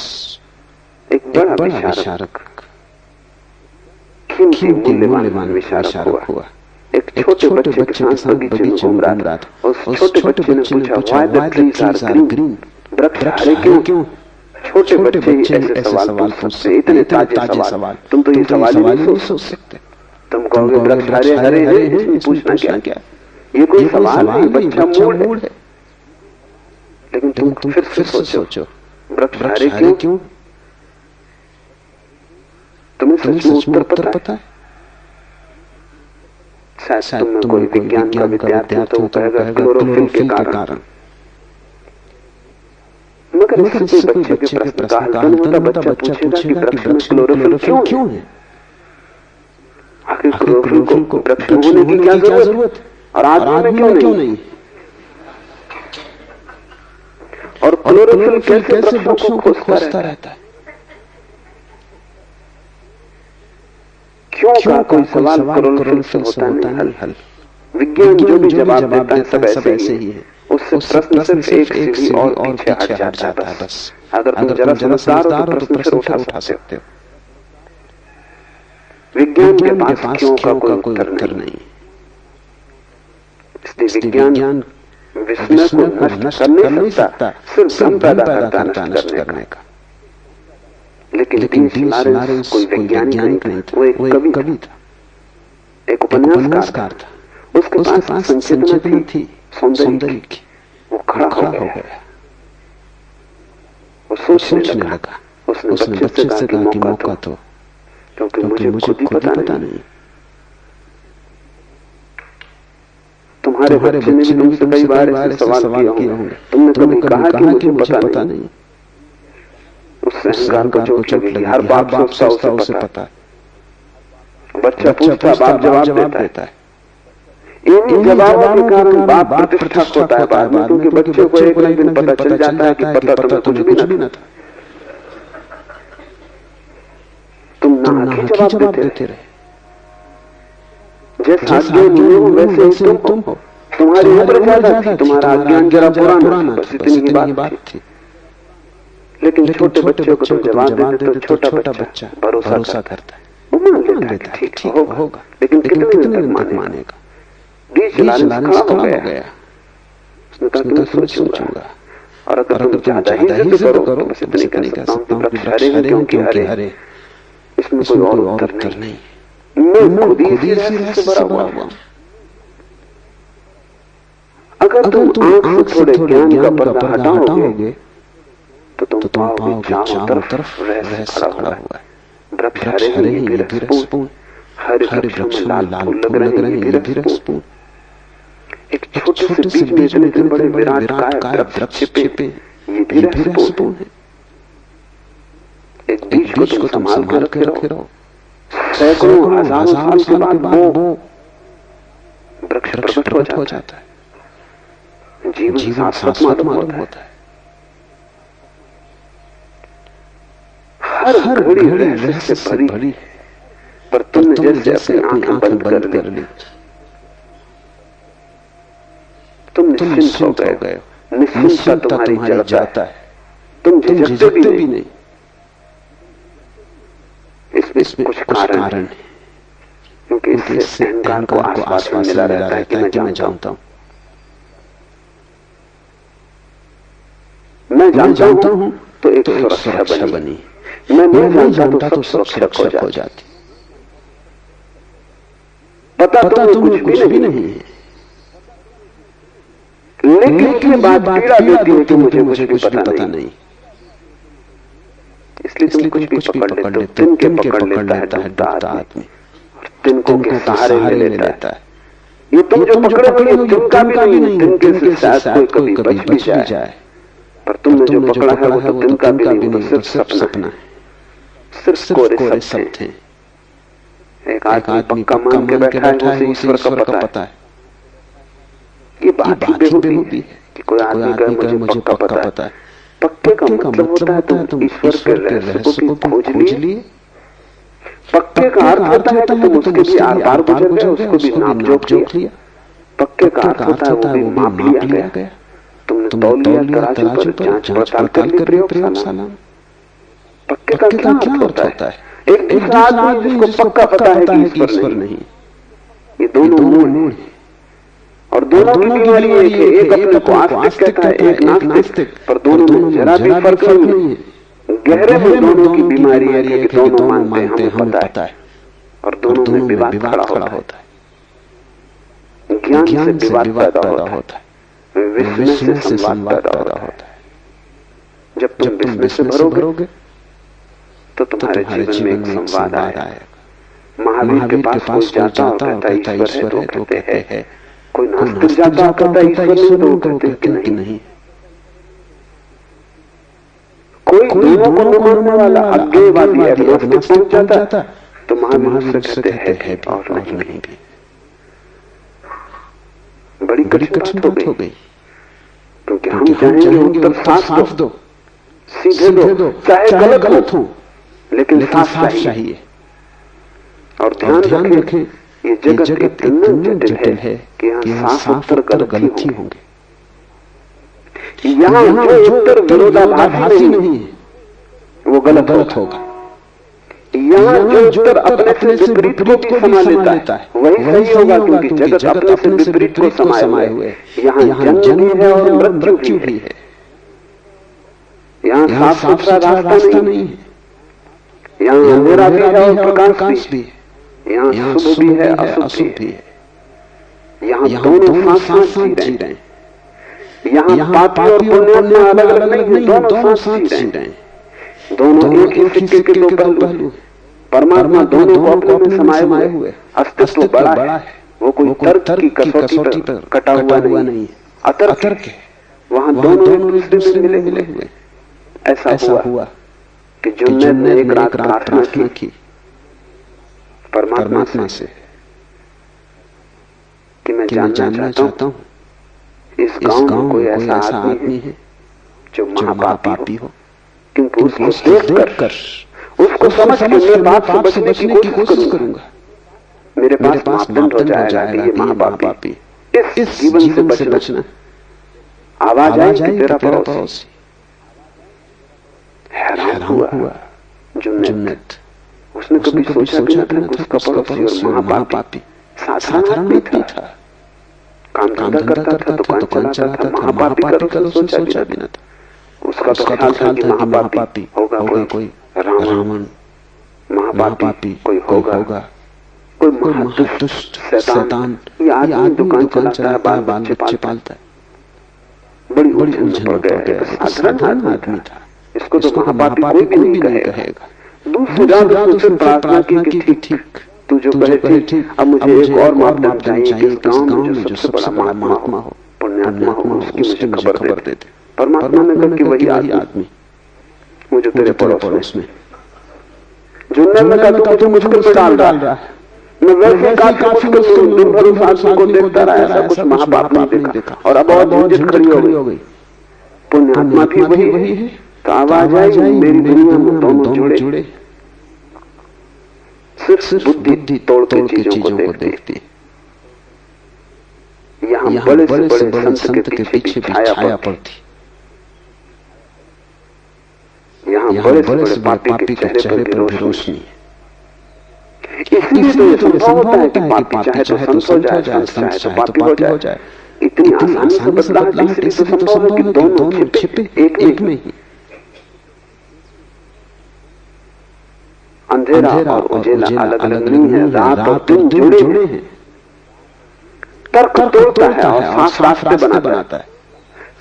एक बड़ा विचारक, कीमती मूल्यवान विचारक हुआ। एक छोटे बच्चे के साथ बगीचे में घूम रहा था। उस छोटे बच्चे ने पूछा, why the trees are green? वृक्ष हरे क्यों? छोटे बच्चे ऐसे सवाल पूछ सकते, इतने ताजे सवाल। तुम तो ये सवाल ही नहीं सोच सकते। तुम कहोगे वृक्ष हरे हरे हैं, इसमें पूछना क्या? ये कोई सवाल नहीं, बच्चा मूड है। लेकिन तुम फिर से सोचो, वृक्ष हरे क्यों? तुम्हें सच में उत्तर पता है? शायद तुम कोई विज्ञान का विद्यार्थी हो तो कहेगा क्लोरोफिल के कारण। मगर इससे कोई बच्चे के प्रश्न का हल तो बच्चा पूछेगा कि वृक्ष में क्लोरोफिल क्यों है? आखिर क्लोरोफिल को वृक्ष में होने की क्या जरूरत? और आदमी में क्यों नहीं? और क्लोरोफिल कैसे वृक्षों को खोजता रहता है? क्यों का कोई सवाल क्लोरोफिल से होता नहीं हल। विज्ञान जो भी जवाब देता है सब ऐसे ही है। उससे प्रश्न सिर्फ एक सीढ़ी और पीछे हट जाता है बस। अगर तुम जरा समझदार हो तो प्रश्न फिर उठा सकते हो। विज्ञान के पास क्यों का कोई उत्तर नहीं। इसलिए विज्ञान विस्मय को नष्ट कर नहीं सकता, सिर्फ भ्रम पैदा करता नष्ट करने का। लेकिन D.H. लॉरेंस कोई वैज्ञानिक नहीं था, वो एक कवि था, एक उपन्यासकार था। उसके पास संचेतना थी सौंदर्य की। वो खड़ा हो गया, वो सोचने लगा। उसने बच्चे से कहा कि मौका तो, क्योंकि मुझे खुद ही पता नहीं। तुम्हारे बच्चे ने भी तुमसे कई बार ऐसे सवाल किए होंगे। तुमने कभी कहा कि मुझे पता नहीं। उससे अहंकार को चोट लगी। हर बाप सोचता उसे पता है। बच्चा पूछता, बाप जवाब देता है। इन जवाबों के कारण बाप प्रतिष्ठा होता है बाद में, क्योंकि बच्चे को एक दिन पता चल जाता है कि पता तुम्हें कुछ भी न था। तुम नाहक जवाब देते रहे। जैसा अज्ञान हो वैसे ही तुम हो। तुम्हारी उम्र ज्यादा थी, तुम्हारा अज्ञान जरा पुराना, बस इतनी ही बात थी। लेकिन छोटे बच्चे को तुम जवाब देते तो छोटा बच्चा भरोसा करता है, वो मान लेता है ठीक होगा। लेकिन कितने दिन तक मानेगा? D.H. लॉरेंस खड़ा हो गया। उसने कहा कि मैं सोचूंगा, और अगर तुम ज्यादा ही जिद करो बस इतनी कह सकता हूँ कि वृक्ष हरे क्योंकि हरे, इसमें कोई और उत्तर नहीं। मैं खुद ही रहस्य से भरा हुआ हूं। अगर तुम आंख से थोड़े ज्ञान का पर्दा हटाओगे तो तुम पाओगे चारों तरफ रहस्य खड़ा हुआ है। वृक्ष हरे हैं, ये भी रहस्यपूर्ण। हरे वृक्ष में लाल फूल लग रहे हैं, ये भी रहस्यपूर्ण। एक छोटे से बीज में इतने बड़े विराट काय वृक्ष छिपे, ये भी रहस्यपूर्ण है। एक बीज को तुम संभाल के रखे रहो, सैकड़ों हजारों साल के बाद वो वृक्ष प्रकट हो जाता है। जीवन शाश्वत मालूम होता है। हर घड़ी रहस्य से भरी है, पर तुमने जैसे अपनी आंखें बंद कर ली। तुम निश्चिंत हो गए। निश्चिंतता तुम्हारी जड़ता है। तुम झिझकते भी नहीं। इसमें कुछ कारण है, क्योंकि इससे अहंकार को आश्वासन मिला रहता है कि मैं जानता हूं। मैं जानता हूं तो एक सुरक्षा बनी, मैं नहीं जानता तो सब सुरक्षा हो जाती। पता तुम्हें कुछ भी नहीं है, लेकिन ये बात पीड़ा देती है कि मुझे कुछ भी पता नहीं। इसलिए तुम कुछ भी पकड़ लेते हो। तिनके पकड़ लेता है डूबता आदमी, और तिनकों के सहारे ले लेता है। ये तुम जो पकड़े हुए हो तिनका भी नहीं, तिनके से शायद कोई कभी बच भी जाए, पर तुमने जो पकड़ा है वो तो तिनका भी नहीं, वो तो सिर्फ सपना है, सिर्फ कोरे सब थे। एक आदमी पक्का मान के बैठा है, उसे ईश्वर का पता है। ये बात ही बेहूदी है कि कोई आदमी कहे मुझे पक्का पता है। पक्के का मतलब होता है तुम ईश्वर के रहस्य को खोज लिए। पक्के का अर्थ होता है कि तुम उसके भी आर पार गुजर गए, उसको भी नाप जोख लिया। पक्के का अर्थ होता है वो भी माप लिया गया, तुमने तौल लिया तराजू पर, जांच पड़ताल कर ली प्रयोगशाला में। पक्के का क्या अर्थ होता है? एक दूसरा आदमी जिसको पक्का पता है कि ईश्वर नहीं। ये दोनों मूल हैं और दोनों की बीमारी एक है। एक अपने को आस्तिक कहता है, एक नास्तिक, पर दोनों में जरा भी फर्क नहीं है। गहरे में दोनों की बीमारी है कि दोनों मानते हैं हमें पता है, और दोनों में विवाद खड़ा होता है। ज्ञान से विवाद पैदा होता है, विस्मय से संवाद पैदा होता है। जब तुम विस्मय से भरोगे तो तुम्हारे जीवन में एक संवाद आएगा। महावीर के पास कोई जाता और कहता ईश्वर है तो कहते हैं, कोई नास्तिक जाता और कहता ईश्वर नहीं तो कहते कि नहीं। कोई दोनों को न मानने वाला अज्ञेयवादी एग्नोस्टिक पहुंच जाता तो महावीर से कहते हैं और नहीं भी। बड़ी कठिन बात हो गई, क्योंकि हम चाहेंगे उत्तर साफ दो, सीधे दो, चाहे गलत हो, लेकिन साफ चाहिए। और ध्यान रखें ये जगत इतना जटिल है कि यहाँ साफ उत्तर गलत ही होंगे। यहाँ जो उत्तर विरोधाभासी नहीं है वो गलत होगा। यहाँ जो उत्तर अपने से विपरीत को भी समा लेता है वही सही होगा, क्योंकि जगत अपने से विपरीत को समाये हुए। यहाँ जन्म है और मृत्यु भी है। यहाँ साफ सुथरा रास्ता नहीं है, यहाँ अंधेरा भी है और प्रकाश भी है। यहाँ शुभ भी है अशुभ भी है। यहाँ दोनों साथ जी रहे हैं। यहाँ पापी और पुण्यात्मा अलग अलग नहीं, दोनों साथ जी रहे हैं। दोनों एक ही सिक्के के दो पहलू। परमात्मा दोनों को अपने में समाये हुए। अस्तित्व बड़ा है, वो कोई तर्क की कसौटी पर कटा हुआ नहीं है, अतर्क है। वहाँ दोनों एक दूसरे में मिले हुए। ऐसा हुआ कि जुन्नैद ने एक रात प्रार्थना की परमात्मा से कि मैं जानना चाहता हूँ इस गांव में कोई ऐसा आदमी है जो महापापी हो, क्योंकि उसको देखकर उसको समझ के मैं पाप से बचने की कोशिश करूंगा। मेरे पास मापदंड हो जाएगा कि ये महापापी। इस जीवन से बचना। आवाज आई कि तेरा पड़ोसी। हैरान हुआ जुन्नैद। उसने कभी सोचा भी न था उसका पड़ोसी और महापापी साधारण व्यक्ति था। काम धंधा करता था, दुकान चलाता था। महापापी का उसने सोचा भी न था। उसका तो ख्याल था कि महापापी होगा कोई रावण, महापापी कोई होगा कोई महादुष्ट शैतान। ये आदमी दुकान चलाता है, बाल बच्चे पालता है। बड़ी उलझन पड़ गया। साधारण आदमी था, इसको तो महापापी कोई भी नहीं कहेगा। दूसरी रात उसने प्रार्थना की कि ठीक तू जो कहे ठीक, अब मुझे एक और मापदंड चाहिए कि इस गांव में जो सबसे बड़ा महात्मा हो, पुण्यात्मा हो, उसकी मुझे खबर दे दे। परमात्मा ने कहा कि वही आदमी वो जो तेरे पड़ोस में। जुन्नैद ने कहा तू मुझे मुश्किल में डाल रहा है। मैं वैसे काफी मुश्किल में दिन भर उस आदमी को देखता रहा, ऐसा कुछ महापाप नहीं देखा। और अब और झंझट खड़ी हो गई। पुण्यात्मा भी वही है। तो आवाज आई मेरी दुनिया में दोनों जुड़े। सिर्फ बुद्धि तोड़ के चीजों को देखती। यहाँ बड़े से बड़े संत के पीछे छाया पड़ती। यहाँ बड़े से बड़े पापी के चेहरे पर भी रोशनी है। इसलिए तो ये संभव होता है कि पापी चाहे तो संत हो जाए, संत चाहे तो पापी हो जाए। इतनी आसानी से बदलाहट इसलिए तो संभव है कि दोनों छिपे एक में ही। अंधेरा और उजेला अलग अलग नहीं है, रात और दिन जुड़े हैं। तर्क तोड़ता है और साफ रास्ते बनाता है।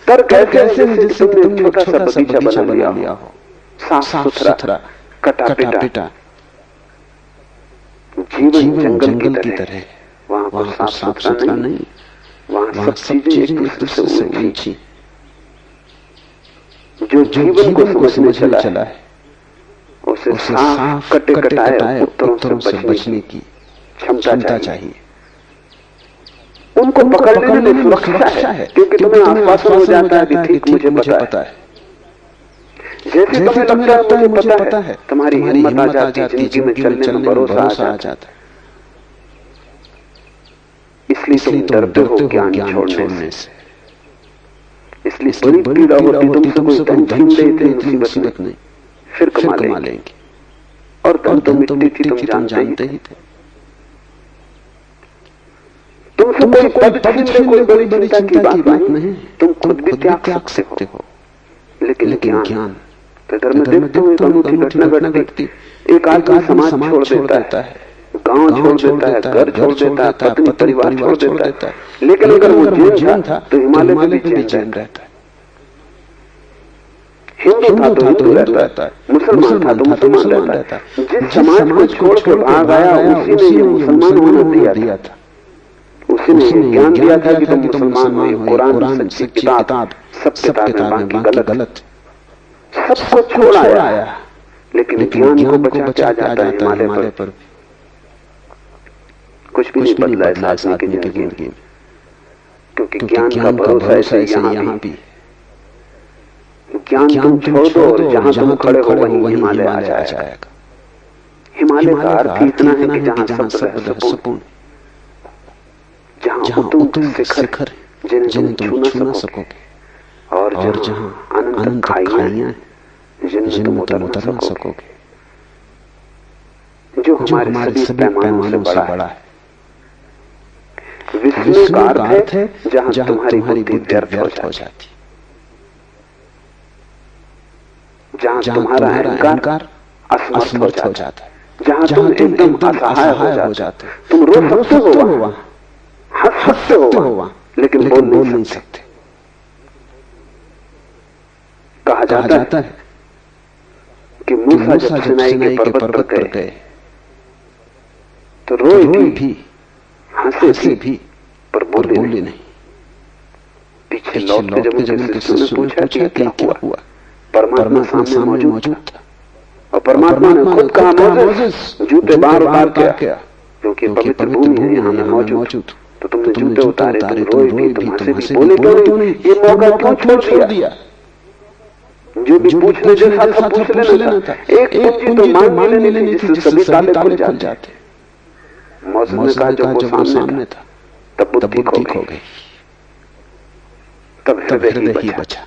तर्क ऐसे है जैसे तुमने छोटा सा बगीचा बना लिया हो, साफ सुथरा, कटा पिटा। जीवन जंगल की तरह, वहां पर साफ सुथरा नहीं, वहां सब चीजें एक दूसरे से उलझी। जो जीवन को समझने चला है उसे साफ कटे कटाए उत्तरों से बचने की क्षमता चाहिए। उनको पकड़ने में सुरक्षा है, क्योंकि तुम्हें आश्वासन हो जाता है कि ठीक मुझे पता है। जैसे तुम्हें लगता है मुझे पता है, तुम्हारी हिम्मत आ जाती है, जिंदगी में चलने में भरोसा आ जाता है। इसलिए तुम डरते हो ज्ञान छोड़ने से। इसलिए बड़ी पीड़ा होती तुमसे कोई धन छीन ले, इतनी मुसीबत नहीं, फिर कमा लेंगे। और धन तो मिट्टी थी, तुम जानते ही थे। तुमसे कोई पद छीन ले, कोई बड़ी चिंता की बात नहीं, तुम खुद भी त्याग सकते हो। लेकिन ज्ञान इधर में देखते हो अनूठी घटना घटती। एक आदमी समाज छोड़ देता है, गांव छोड़ देता है, घर छोड़ देता है, पत्नी परिवार छोड़ देता है। लेकिन अगर वो जैन था तो हिमालय में भी जैन रहता है। हिंदू था तो हिंदू रहता है, मुसलमान था तो मुसलमान रहता है। जिस समाज को छोड़ के भाग आया उसी ने मुसलमान होने दिया था। उसी ने ज्ञान दिया था कि तुम मुसलमान हो, कुरान सच्ची किताब, सब किताबें बाकी गलत। सबको छोड़ आया, लेकिन ज्ञान को बचा के आ जाता है हिमालय पर। कुछ भी नहीं बदला इस आदमी की जिंदगी में, क्योंकि ज्ञान का भरोसा ऐसे यहाँ भी। ज्ञान तुम छोड़ दो और जहां तुम खड़े हो वहीं हिमालय आ जाएगा। हिमालय का अर्थ इतना है कि जहां सब रहस्यपूर्ण, जहां तुम शिखर जिन्हें तुम छू ना सकोगे, और जहां अनंत खाइयां हैं जिन्हें तुम उतर ना सकोगे। जो हमारे सभी पैमानों से बड़ा है। विस्मय का अर्थ है जहां तुम्हारी बुद्धि व्यर्थ हो जाती, जहां तुम्हारा अहंकार असमर्थ हो जाता है, जहां तुम एकदम असहाय हो जाते हो। तुम रो सकते हो वहां, हंस सकते हो वहां, लेकिन बोल नहीं सकते। कहा जाता है कि मूसा जब सिनाई के पर्वत पर गए तो रोए भी, हंसे भी, पर बोले नहीं। पीछे लौट के जब उनके शिष्यों ने पूछा कि क्या हुआ, परमात्मा सामने मौजूद था और परमात्मा ने खुद कहा, मोसेस जूते बाहर उतार के, क्योंकि पवित्र भूमि है, यहाँ मैं मौजूद। तो तुमने जूते उतारे, तुम रोए भी, तुम हंसे भी, बोले क्यों नहीं? ये मौका क्यों छोड़ दिया? जो भी पूछने जैसा था पूछ लेना था। एक पूंजी तो मांग लेनी थी जिससे सभी ताले खुल जाते। मौसम ने कहा जब वो सामने था तब बुद्धि खो गई, तब हृदय ही बचा।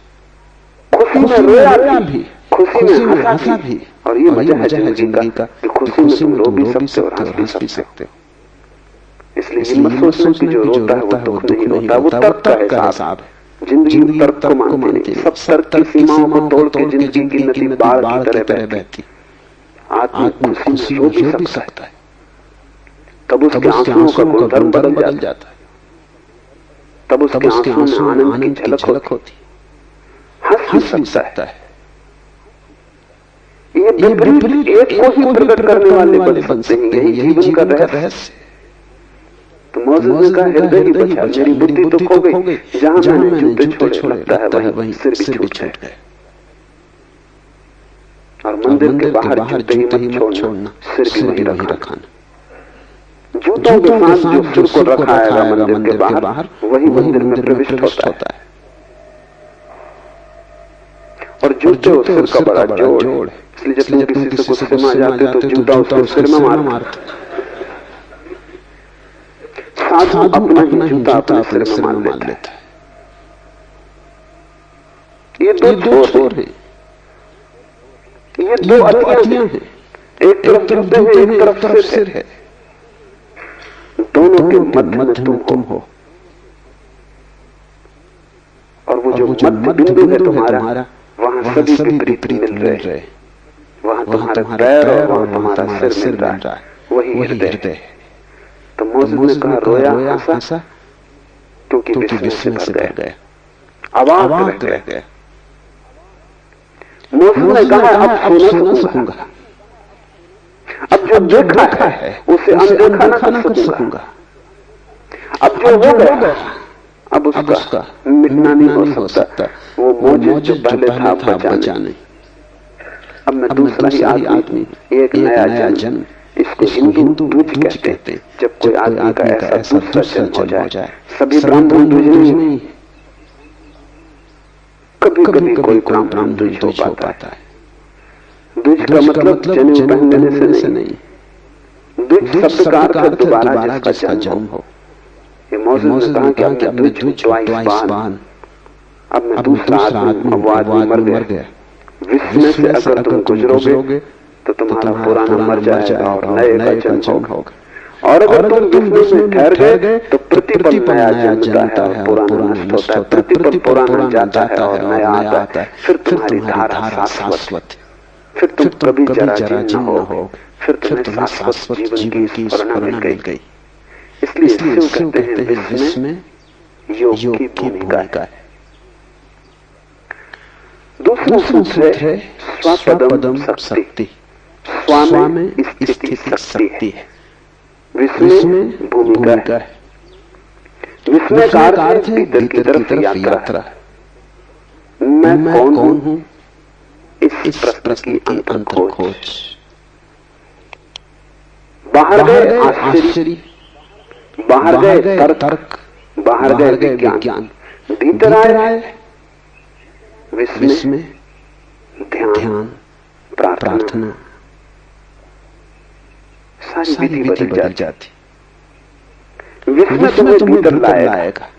खुशी में रोया भी, खुशी में हंसा भी। और ये मजा है जिंदगी का कि खुशी में तुम रो भी सकते हो और हंस भी सकते हो। इसलिए हिम्मत सोचना कि जो रोता है वो दुख नहीं होता, वो तर्क का हिसाब है। जिंदगी तर्क को मानती है, सब तर्क की सीमाओं को तोड़ के जिंदगी की नदी बाढ़ की तरह बहती। आदमी खुशी हो भी सकता है, तब उसके आंसुओं का गुणधर्म बदल जाता है, तब उसके आंसुओं में आनंद की झलक होती, हंस भी सकता है। ये विपरीत एक को ही प्रकट करने वाले बन सकते हैं, यही जीवन का रहस्य। तो मौजूद ने कहा हृदय ही बचा, मेरी बुद्धि तो खो गई, जहां मैंने जूते छोड़े लगता है वहीं सिर भी छूट गए। और मंदिर के बाहर जूते ही मत छोड़ना, सिर भी वहीं रखना। जूतों के साथ जो सिर को रखाएगा मंदिर के बाहर, वही मंदिर में प्रविष्ट होता है। और जूते और सिर का बड़ा जोड़, इसलिए जब तुम किसी से गुस्से में आ जाते हो तो जूता उसके सिर में मारते। साधु अपना ही जूता अपने सिर में मार लेता है। ये दो छोर है, ये दो अतियां हैं। एक तरफ जूते हैं, एक तरफ सिर है। दोनों के मध्य में तुम हो। मध्य बिंदु है तुम्हारा, वहां सभी विपरीत मिल रहे, वहां तुम्हारे पैर और वहां तुम्हारा सिर मिल रहा है, वही हृदय है। तो मोज़ेस ने कहा रोया हंसा, क्योंकि विस्मय से भर गया, अवाक रह गया। मोज़ेस ने कहा अब सो न सकूंगा, अब जो देखा है उसे अनदेखा न कर सकूंगा, अब जो हो गया अब उसका मिटना नहीं हो सकता। वो मोज़ेस जो पहले था बचा नहीं। अब मैं दूसरा ही आदमी, एक नया जन्म, इसको हिंदू दूज कहते हैं। जब कोई आदमी का ऐसा दूसरा जन्म हो जाए, सभी ब्राह्मण दूज नहीं, कभी कभी कोई ब्राह्मण दूज हो पाता है। दूज का मतलब जनेऊ पहनने से नहीं, दूज शब्द का अर्थ दोबारा जिसका जन्म हो। ये मोज़ेस ने कहा कि अब मैं दूज ट्वाइस बान, अब मैं दूसरा आदमी, अब वो आदमी मर गया। विस्मय से अगर तुम गुजरोगे तो तुम्हारा पुराना मर जाएगा और नए का जन्म होगा। और अगर तुम विस्मय में ठहर गए तो प्रतिपल नया जन्मता है और पुराना नष्ट होता है, प्रतिपल पुराना जाता है और नया आता है। फिर तुम्हारी धारा शाश्वत, फिर तुम कभी जरा जीर्ण हो, फिर तुम्हें शाश्वत जीवन की स्मरण मिल गई। इसलिए शिव कहते हैं विस्मय योग की भूमिका है। दूसरा सूत्र है स्वपदम शक्ति, स्व में स्थिति शक्ति है, विस्मय भूमिका है। विस्मय का अर्थ है भीतर की तरफ यात्रा। मैं कौन हूं, इस प्रश्न की अंतर खोज। बाहर गए आश्चर्य, बाहर गए तर्क, बाहर गए विज्ञान, भीतर आए विस्मय, ध्यान, प्रार्थना, सारी विधि बदल जाती। विस्मय तुम्हें भीतर लाएगा,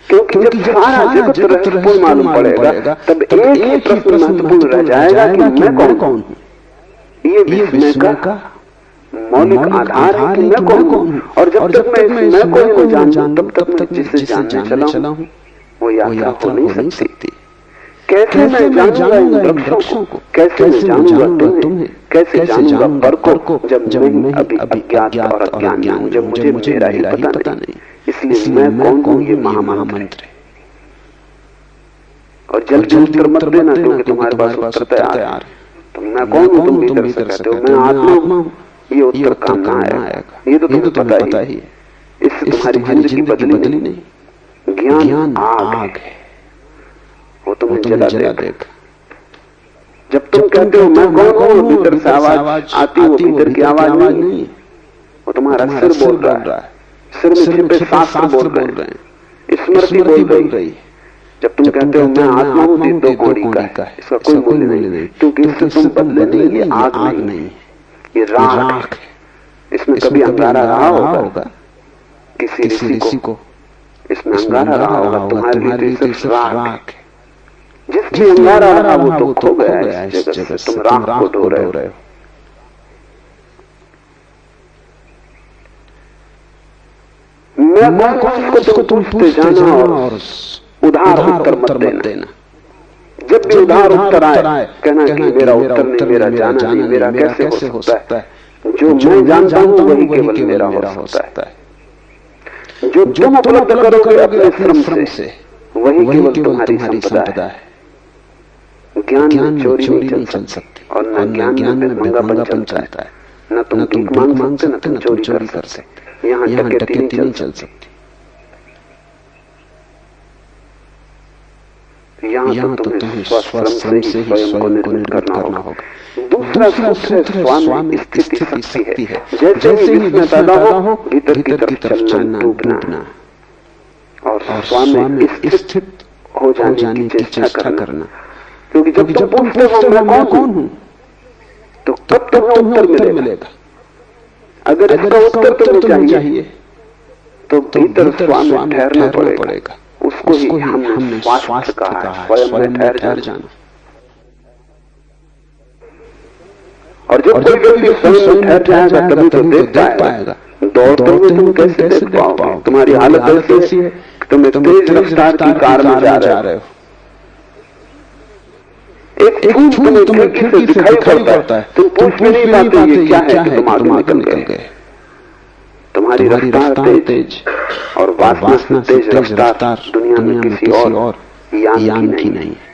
क्योंकि जब सारा जगत रहस्यपूर्ण मालूम पड़ेगा तब एक ही प्रश्न महत्वपूर्ण रह जाएगा कि मैं कौन हूं। ये विस्मय का मौलिक आधार है कि मैं कौन हूं। और जब तक मैं मैं को जानूं तब तक मैं जिसे जानने चला हूं वो यात्रा हो नहीं सकती। कैसे मैं जानूंगा इन वृक्षों को, कैसे मैं जानूंगा तुम्हें, कैसे जानूंगा पर को जब मैं अभी अज्ञात और अज्ञानी हूं, जब मुझे मेरा ही पता नहीं। इसलिए मैं कौन हूं ये महामंत्र है। और जल्दी उत्तर मत देना क्योंकि तुम्हारे पास उत्तर तैयार है। तो मैं कौन हूं तुम भीतर से कहते हो मैं आत्मा हूं, ये उत्तर काम ना आएगा। ये तो तुम्हें पता ही है। इससे तुम्हारी जिंदगी बदली नहीं। ज्ञान आग है, वो तुम्हें जला देगा। जब तुम कहते हो मैं कौन हूं, भीतर से आवाज आती, वो भीतर की आवाज नहीं, वो तुम्हारा सिर बोल रहा है। सिर में छिपे शास्त्र बोल रहे हैं, स्मृति बोल रही है। जब तुम कहते हो मैं आत्मा हूं, तो दो कौड़ी का है, इसका कोई मूल्य नहीं, क्योंकि इससे तुम बदले नहीं, ये आग नहीं, ये राख है। इसमें कभी अंगारा रहा होगा किसी ऋषि को, इसमें अंगारा रहा होगा, तुम्हारे लिए तो सिर्फ राख है। जिसमें अंगारा रहा वो तो खो गया है इस जगत से, तुम राख को ढो रहे हो। मैं कौन इसको तुम पूछते जाना और उधार उत्तर मत देना। जब भी उधार उत्तर आए कहना कि मेरा उत्तर नहीं, मेरा जाना नहीं, मेरा कैसे हो सकता है। जो मैं जानता हूं वही केवल मेरा हो सकता है। जो तुम उपलब्ध करोगे अपने श्रम से वही केवल तुम्हारी संपदा है। ज्ञान में चोरी नहीं चल सकती और न ज्ञान में महंगापन चलता है। न तुम भीख मांग सकते, न तुम चोरी कर सकते। यहाँ डकैती नहीं चल सकती। यहाँ तो तुम्हें स्वश्रम से ही स्वयं को निर्मित करना होगा। दूसरा सूत्र स्वामी स्थिति शक्ति है। जैसे ही विस्मय पैदा हो भीतर की तरफ चलना, डूबना और स्वामी स्थित हो जाने की चेष्टा करना। क्योंकि जब तुम पूछते हो मैं कौन हूं तो कब तुम्हें उत्तर मिलेगा। अगर इसका उत्तर तुम्हें चाहिए तो भीतर स्वामी ठहरना पड़ेगा। उसको ही हमने स्वास्थ्य कहा है, स्वयं में ठहर जाना। और जब कोई व्यक्ति स्वयं ठहर जाएगा तभी तो देख पाएगा। दौड़ते हुए तुम कैसे देख पाओगे? तुम्हारी हालत ऐसी है कि तुम तेज रफ्तार की कार में जा रहे हो, एक फूल तुम्हें खिड़की से दिखाई पड़ता है, तुम पूछ भी नहीं पाते ये क्या है कि तुम आगे निकल गए। तुम्हारी रफ्तार तेज और वासना से तेज रफ्तार दुनिया में किसी और यान की नहीं है।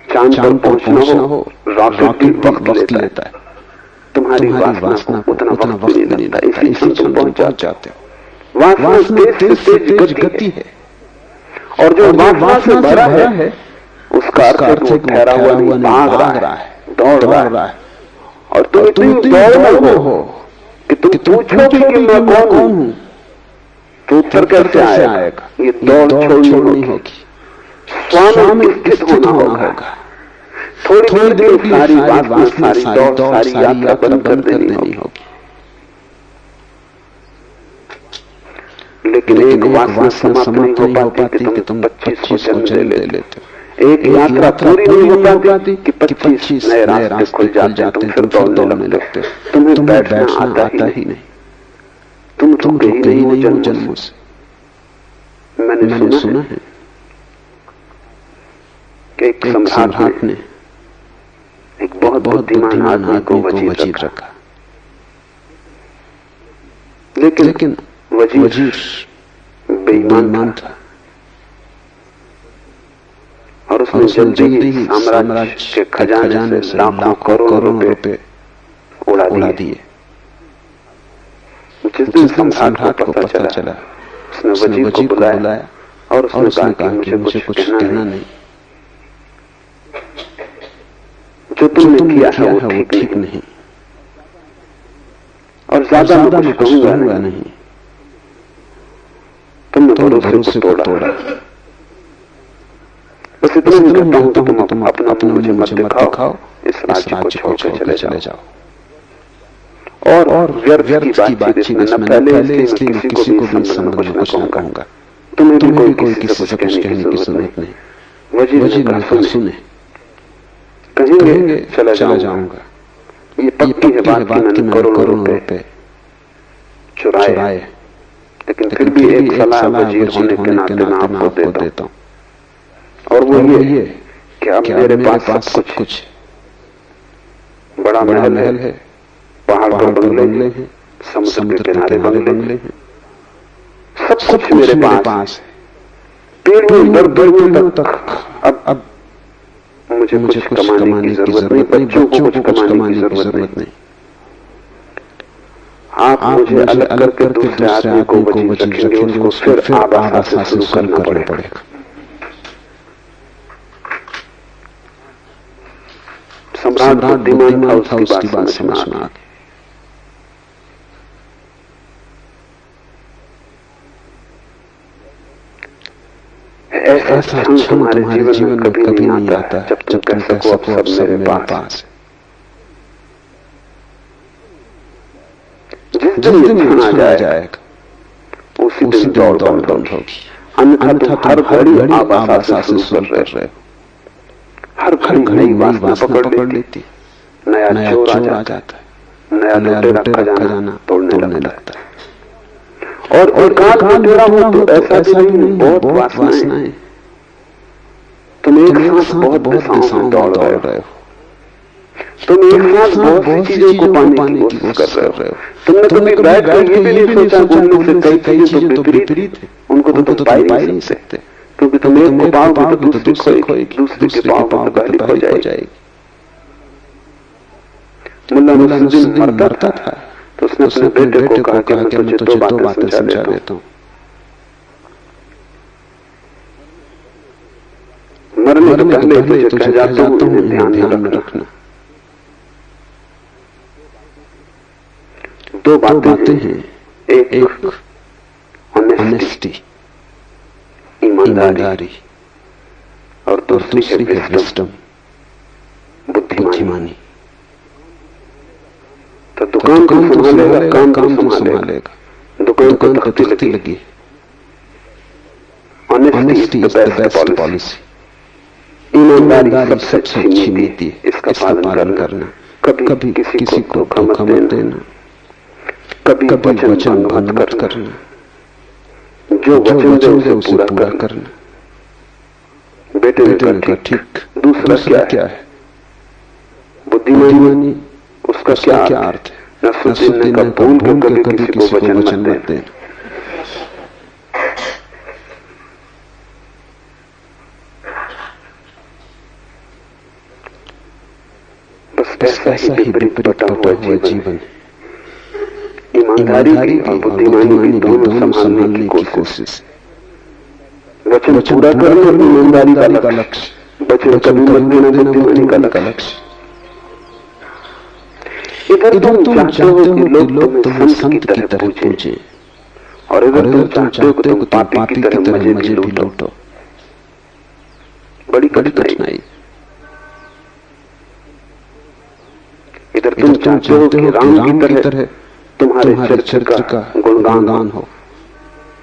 चांद पर पहुंचना हो रॉकेट भी वक्त लेता है, तुम्हारी वासना को उतना वक्त नहीं लगता, इसी क्षण तुम पहुंच जाते हो। वासना तेज से तेज गति है, और जो वासना से भरा है उसका अर्थ है कि ठहरा हुआ नहीं, भाग रहा है, दौड़ रहा है। और तुम इतनी दौड़ हो कि तुम पूछो कि मैं कौन हूं, तो उत्तर कैसे आएगा? ये दौड़ छोड़नी होगी, स्वामी स्थित होना होगा। थोड़ी देर की सारी वासना, सारी दौड़, सारी यात्रा बंद कर देनी होगी। लेकिन एक वासना समाप्त नहीं हो पाती कि तुम 25 को जन्म ले लेते हो। एक यात्रा पूरी नहीं हो पाती कि 25 नए रास्ते खुल जाते हैं, तुम फिर दौड़ने लगते हो। तुम्हें बैठना आता ही नहीं, तुम रुके ही नहीं हो जन्मों से। मैंने सुना है कि एक सम्राट ने एक बहुत बुद्धिमान आदमी को वजीर रखा, लेकिन वजीर बेईमान था और उसने जल्दी ही साम्राज्य के खजाने से लाखों करोड़ों रुपए उड़ा दिए। जिस दिन सम्राट को पता चला, उसने वजीर को बुलाया और उसने कहा कि मुझे कुछ कहना नहीं, जो तुमने किया है वो ठीक नहीं, और ज्यादा मैं कुछ कहूंगा नहीं। तुमने भरोसे को तोड़ा। बस इतना ही कहता हूं कि तुम अपना मुझे मत दिखाओ, इस राज्य को छोड़कर चले जाओ। और व्यर्थ की बातचीत में न पहले इसलिए किसी को भी संबंध में कुछ न कहूंगा। तुम्हें भी कोई किसी से कुछ कहने की जरूरत नहीं। वजीर ने कहा सुने, कहेंगे चला जाऊंगा। ये पक्की है बात कि मैंने करोड़ों रुपए चुराए, लेकिन फिर भी एक सलाह वजीर होने के नाते मैं आपको देता हूं, और वो ये कि अब मेरे पास सब कुछ बड़ा महल है, पहाड़ पर बंगले हैं, समुद्र के किनारे बंगले हैं, सब कुछ मेरे पास है। पीढ़ियों दर तक अब मुझे कुछ कमाने की जरूरत नहीं, बच्चों को कुछ कमाने की जरूरत नहीं। आप मुझे अलग करके दूसरे आदमी को वजीर रखेंगे, उसको फिर आबासा से शुरू करना पड़ेगा। सम्राट बुद्धिमान था, उसकी बात समझ में आ गई। ऐसा क्षण तुम्हारे जीवन में कभी नहीं आता जब तुम कह सको अब सब मेरे पास है। जिस दिन क्षण आ जाएगा उसी दिन दौड़ बंद होगी, अन्यथा तुम हर घड़ी आबासा से शुरू कर रहे हो। हर घड़ी नई वासना पकड़ लेती, नया चोर आ जाता है, नया लुटेरा खजाना तोड़ने लगता है। और एकांत लुटेरा हो तो ऐसा भी नहीं, बहुत वासनाएं। तुम एक साथ बहुत दिशाओं में दौड़ रहे हो, तुम एक साथ बहुत सी चीजों को पाने की कोशिश कर रहे हो। तुमने कभी बैठ कर ये भी नहीं सोचा उनमें से कई चीजें तो विपरीत है, उनको तो तुम पा ही नहीं सकते, क्योंकि तुम एक को पाओगे तो दूसरी खोएगी, दूसरे के पाओगे तो पहली हो जाएगी। मुल्ला नसरुद्दीन मरता था तो उसने अपने बेटे को कहा कि मैं तुझे दो बातें समझा देता हूं। मरने के पहले तुझे कह जाता हूं, ध्यान में रखना। दो बातें हैं, एक ऑनेस्टी, ईमानदारी, और दूसरी है विजडम, बुद्धिमानी। तो दुकान को संभालेगा, काम को संभालेगा। दुकान को तख्ती लगी, honesty is the best policy. ईमानदारी सबसे अच्छी नीति है, इसका पालन करना। कभी किसी को धोखा मत देना, कभी वचन भंग मत करना, जो वचन दे उसे पूरा करना। बेटे ने कहा ठीक, दूसरा क्या है? बुद्धिमानी उसका क्या अर्थ है? नसरुद्दीन ने कहा भूल के कभी किसी को वचन मत देना। बस ऐसा ही विपरीत बटा हुआ जीवन, ईमानदारी और बुद्धिमानी दोनों संभालने की कोशिश। वचन पूरा करना ईमानदारी का लक्ष्य, वचन कभी मत देना बुद्धिमानी का लक्ष्य। इधर तुम चाहते हो कि लोग तुम्हें संत की तरह पूजे, और इधर तुम चाहते हो कि तुम पापी की तरह मजे भी लूटो। बड़ी कठिनाई। इधर तुम चाहते हो कि राम की तरह तुम्हारे चरित्र का गुणगान हो,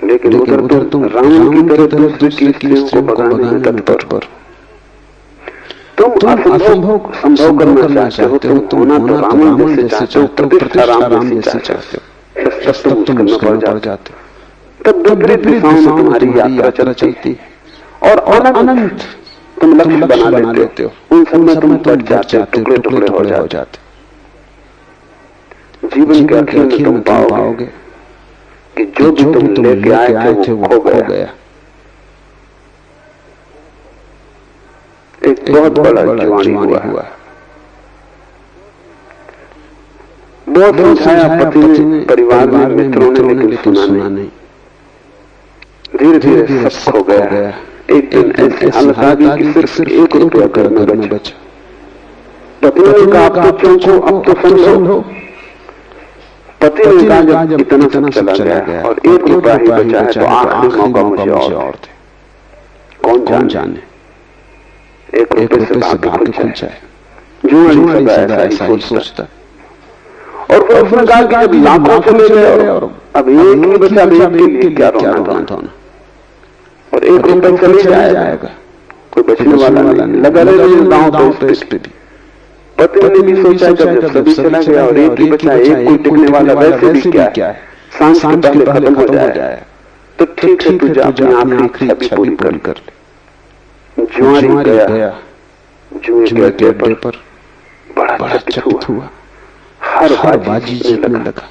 लेकिन उधर तुम राम की तरह दूसरे की स्त्रियों को भगाने में तत्पर। तुम असंभव संभव करना चाहते हो, तुम होना रावण जैसे चाहते हो, प्रतिष्ठा राम जैसे चाहते हो, तब तुम मुश्किल पड़ जाते हो। तब विपरीत दिशाओं में तुम्हारी यात्रा चलती और अनंत तुम लक्ष्य बना लेते हो। उन समय तुम बढ़ जाते हो, टुकड़े टुकड़े हो जाते। जीवन के आखिर में तुम पाओगे कि जो भी तुम लेके आए थे वो खो गया। एक बहुत बड़ा जवानी हुआ। बहुत समझाया पति ने, परिवार में मित्रों ने, लेकिन सुना नहीं। धीरे धीरे सब खो गया। एक दिन ऐसी हालत आ गई कि सिर्फ एक रुपया घर में बचा। पति ने कहा अब तो सुन लो। पति ने कहा जब इतना सब चला गया और एक रुपया ही बचा है तो आखिरी मौका मुझे और थे। कौन जाने एक रुपये से भाग्य खुल जाए। जुआरी सदा ऐसा ही सोचता। और फिर उसने कहा कि अब लाखों चले गए और अब एक ही बचा, एक के लिए क्या रोना धोना, और एक रुपये चले जाएगा, कोई बचने वाला नहीं। लगा रहे दांव पे इस पे भी। पति ने भी सोचा जब सभी चला गया और एक ही बचा, एक कोई टिकने वाला वैसे भी क्या है, सांस के पहले खत्म हो जाए, तो ठीक है तुझे अपनी आखिरी इच्छा भी पूरी कर ले। जुआरी गया, जुए के अड्डे पर बड़ा चकित हुआ। हर बाजी जीतने लगा।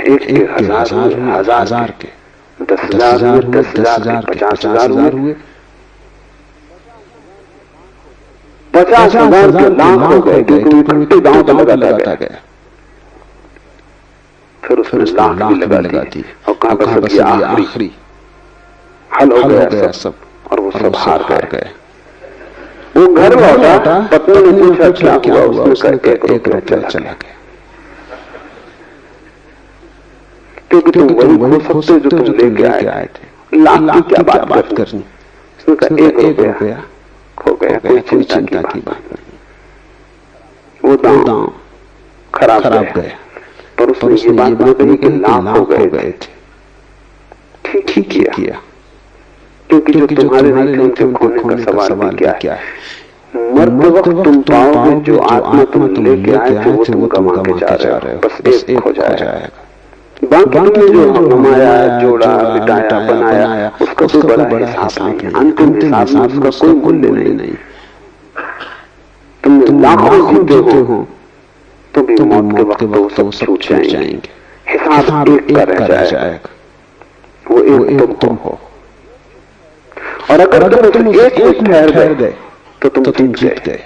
एक के हजार के 10,000 हुए, 10,000 के 50,000 हुए, 50,000 के लाख हो गए, क्योंकि इकट्ठे गांव पे लगाता गया। फिर उसने लाख भी लगा दी और कहा बस ये आखिरी हल हो गया सब, और वो सब हार गए। वो घर लौटा, पत्नी ने पूछा क्या हुआ? उसने कहा एक रुपया चला गया। क्योंकि तुम वही खो सकते जो तुम लेके आए थे। लाख की क्या बात करनी? उसने कहा एक रुपया खो गया, कोई चिंता की बात नहीं। वो दांव खराब गया, पर उसने ये बात नहीं कही कि लाख हो गए थे। ठीक किया, क्योंकि जो तुम्हारे नहीं थे उनके खोने का सवाल क्या है। मरते वक्त तुम पाओगे जो आत्मा तुम लेके आए थे वो तुम गंवा के जा रहे हो। बस एक हो जाएगा। बाकी तुमने जो कमाया, जोड़ा, बिताया, बनाया, उसका कोई बड़ा हिसाब नहीं। अंतिम हिसाब में उसका कोई मूल्य नहीं। तुम लाखों जीते हो तो भी मौत के वक्त वो सब छूट जाएंगे। हिसाब एक का रह जाएगा, वो एक तुम हो। और अगर तुम एक में ठहर गए तो तुम जीत गए।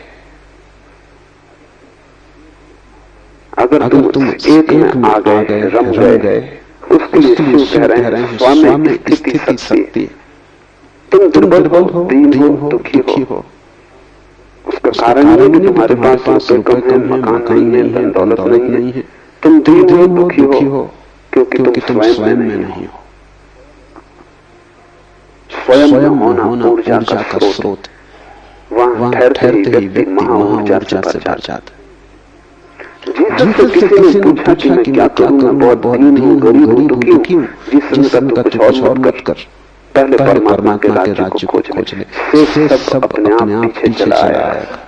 अगर तुम एक में आ गए, रम गए, उसके लिए कह रहे हैं स्वामी स्थिति शक्ति। तुम दुर्बल हो, दीन हो, दुखी हो, उसका कारण ये कि तुम्हारे पास रुपए कम है, मकान नहीं है, दौलत नहीं है। तुम दीन हो, दुखी हो, क्योंकि तुम स्वयं में नहीं हो। स्वयं होना ऊर्जा का स्रोत। वहां ठहरते ही व्यक्ति महाऊर्जा से भर जाता है। जिससे किसी ने पूछा कि मैं क्या करूं, मैं बहुत दीन हूं, गरीब हूं, दुखी हूं। जिस समय का कुछ और मत कर, पहले परमात्मा के राज्य को खोज ले, सब अपने आप पीछे चला आएगा।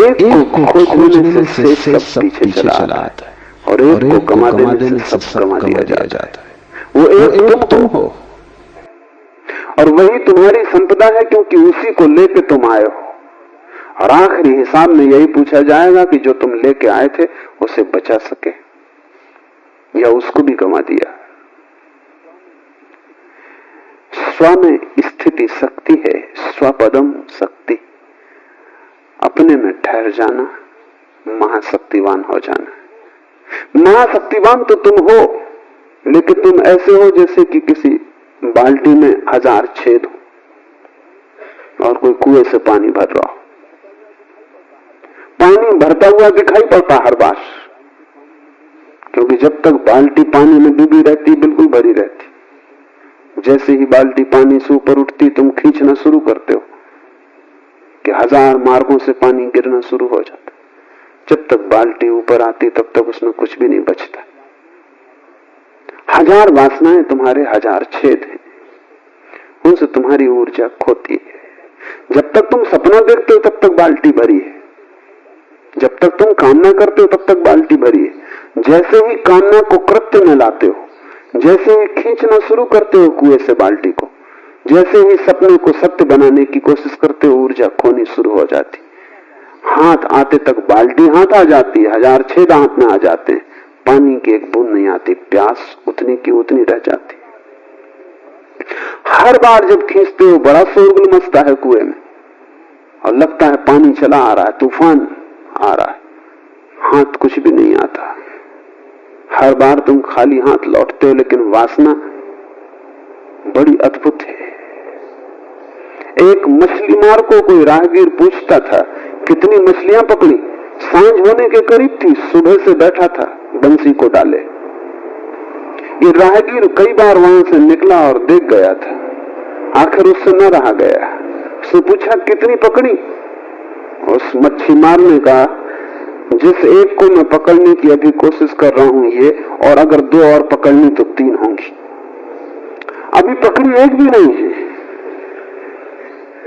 एक को खोजने से सब पीछे चला आता है और एक को गमा देने से सब गमा दिया जाता है। वो एक तुम हो और वही तुम्हारी संपदा है, क्योंकि उसी को लेके तुम आए हो। और आखिरी हिसाब में यही पूछा जाएगा कि जो तुम लेके आए थे उसे बचा सके या उसको भी गंवा दिया। स्व में स्थिति शक्ति है, स्वपदम शक्ति। अपने में ठहर जाना, महाशक्तिवान हो जाना। महाशक्तिवान तो तुम हो, लेकिन तुम ऐसे हो जैसे कि किसी बाल्टी में 1000 छेद हो और कोई कुएं से पानी भर रहा हो। पानी भरता हुआ दिखाई पड़ता हर बार, क्योंकि जब तक बाल्टी पानी में डूबी रहती बिल्कुल भरी रहती। जैसे ही बाल्टी पानी से ऊपर उठती तुम खींचना शुरू करते हो कि 1000 मार्गों से पानी गिरना शुरू हो जाता। जब तक बाल्टी ऊपर आती तब तक उसमें कुछ भी नहीं बचता। 1000 वासनाएं तुम्हारे 1000 छेद हैं, उनसे तुम्हारी ऊर्जा खोती है। जब तक तुम सपना देखते हो तब तक बाल्टी भरी है, जब तक तुम कामना करते हो तब तक बाल्टी भरी है। जैसे ही कामना को कृत्य में लाते हो, जैसे ही खींचना शुरू करते हो कुएं से बाल्टी को, जैसे ही सपने को सत्य बनाने की कोशिश करते हो, ऊर्जा खोनी शुरू हो जाती। हाथ आते तक बाल्टी हाथ आ जाती है, 1000 छेद हाथ में आ जाते हैं, पानी की एक बूंद नहीं आती, प्यास उतनी की उतनी रह जाती। हर बार जब खींचते हो बड़ा शोरगुल मचता है कुएं में और लगता है पानी चला आ रहा है, तूफान आ रहा है, हाथ कुछ भी नहीं आता। हर बार तुम खाली हाथ लौटते हो, लेकिन वासना बड़ी अद्भुत है। एक मछली मार को कोई राहगीर पूछता था कितनी मछलियां पकड़ी। सांझ होने के करीब थी, सुबह से बैठा था बंसी को डाले। ये राहगीर कई बार वहां से निकला और देख गया था, आखिर उससे न रहा गया। उसने पूछा कितनी पकड़ी। उस मच्छी मारने का, जिस एक को मैं पकड़ने की अभी कोशिश कर रहा हूं ये, और अगर 2 और पकड़नी तो 3 होंगी। अभी पकड़ी एक भी नहीं है,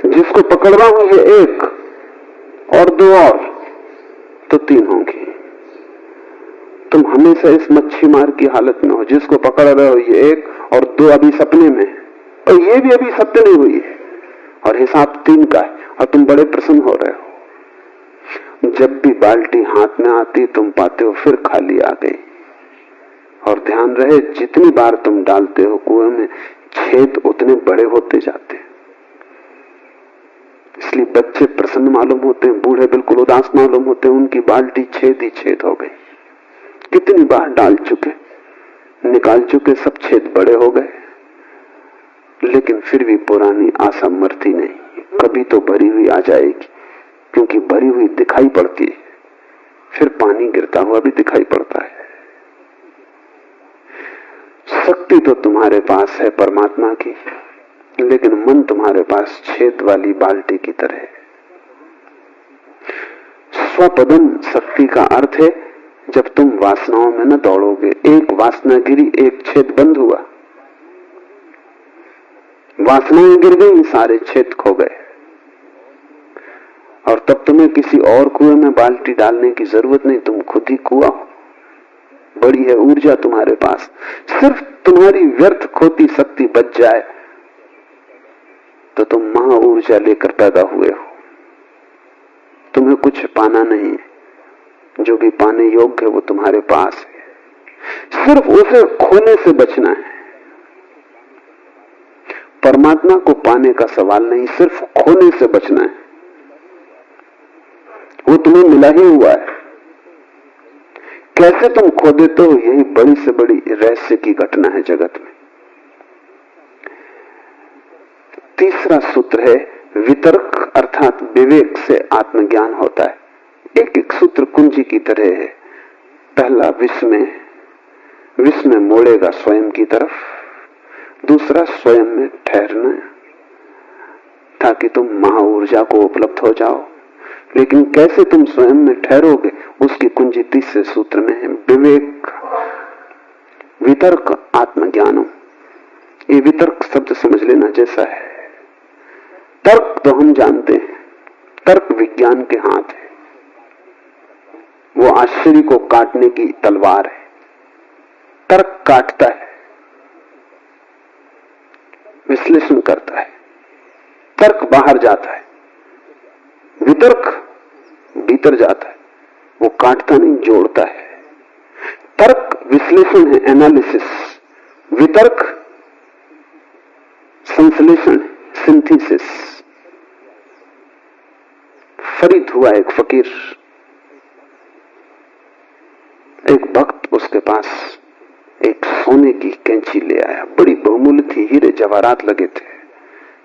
जिसको पकड़ रहा हूं ये एक और 2 और तो 3 होंगी। तुम हमेशा इस मच्छी मार की हालत में हो, जिसको पकड़ रहे हो ये एक और 2 अभी सपने में, और ये भी अभी सत्य नहीं हुई है, और हिसाब 3 का है, और तुम बड़े प्रसन्न हो रहे हो। जब भी बाल्टी हाथ में आती तुम पाते हो फिर खाली आ गई। और ध्यान रहे, जितनी बार तुम डालते हो कुएं में, छेद उतने बड़े होते जाते हैं। इसलिए बच्चे प्रसन्न मालूम होते हैं, बूढ़े बिल्कुल उदास मालूम होते हैं, उनकी बाल्टी छेद ही छेद हो गई। कितनी बार डाल चुके, निकाल चुके, सब छेद बड़े हो गए, लेकिन फिर भी पुरानी आशा मरती नहीं। कभी तो भरी हुई आ जाएगी, क्योंकि भरी हुई दिखाई पड़ती है, फिर पानी गिरता हुआ भी दिखाई पड़ता है। शक्ति तो तुम्हारे पास है परमात्मा की, लेकिन मन तुम्हारे पास छेद वाली बाल्टी की तरह है। स्वपदम शक्ति का अर्थ है जब तुम वासनाओं में न दौड़ोगे। एक वासना गिरी, एक छेद बंद हुआ, वासनाएं गिर गई, सारे छेद खो गए, और तब तुम्हें किसी और कुएं में बाल्टी डालने की जरूरत नहीं, तुम खुद ही कुआं हो। बड़ी है ऊर्जा तुम्हारे पास, सिर्फ तुम्हारी व्यर्थ खोती शक्ति बच जाए तो तुम महा ऊर्जा लेकर पैदा हुए हो। तुम्हें कुछ पाना नहीं है, जो भी पाने योग्य है वो तुम्हारे पास है, सिर्फ उसे खोने से बचना है। परमात्मा को पाने का सवाल नहीं, सिर्फ खोने से बचना है। वो तुम्हें मिला ही हुआ है, कैसे तुम खो देते हो, यही बड़ी से बड़ी रहस्य की घटना है जगत में। तीसरा सूत्र है वितर्क, अर्थात विवेक से आत्मज्ञान होता है। एक एक सूत्र कुंजी की तरह है। पहला विश्व में मोड़ेगा स्वयं की तरफ, दूसरा स्वयं में ठहरना, ताकि तुम महा ऊर्जा को उपलब्ध हो जाओ। लेकिन कैसे तुम स्वयं में ठहरोगे, उसकी कुंजी तीसरे सूत्र में है, विवेक, वितर्क, आत्मज्ञानम। ये वितर्क शब्द समझ लेना जैसा है। तर्क तो हम जानते हैं, तर्क विज्ञान के हाथ है, वो आश्चर्य को काटने की तलवार है। तर्क काटता है, विश्लेषण करता है, तर्क बाहर जाता है, वितर्क भीतर जाता है। वो काटता नहीं, जोड़ता है। तर्क विश्लेषण है, एनालिसिस। वितर्क संश्लेषण, सिंथेसिस। फरीद हुआ एक फकीर, एक भक्त उसके पास एक सोने की कैंची ले आया। बड़ी बहुमूल्य थी, हीरे जवाहरात लगे थे।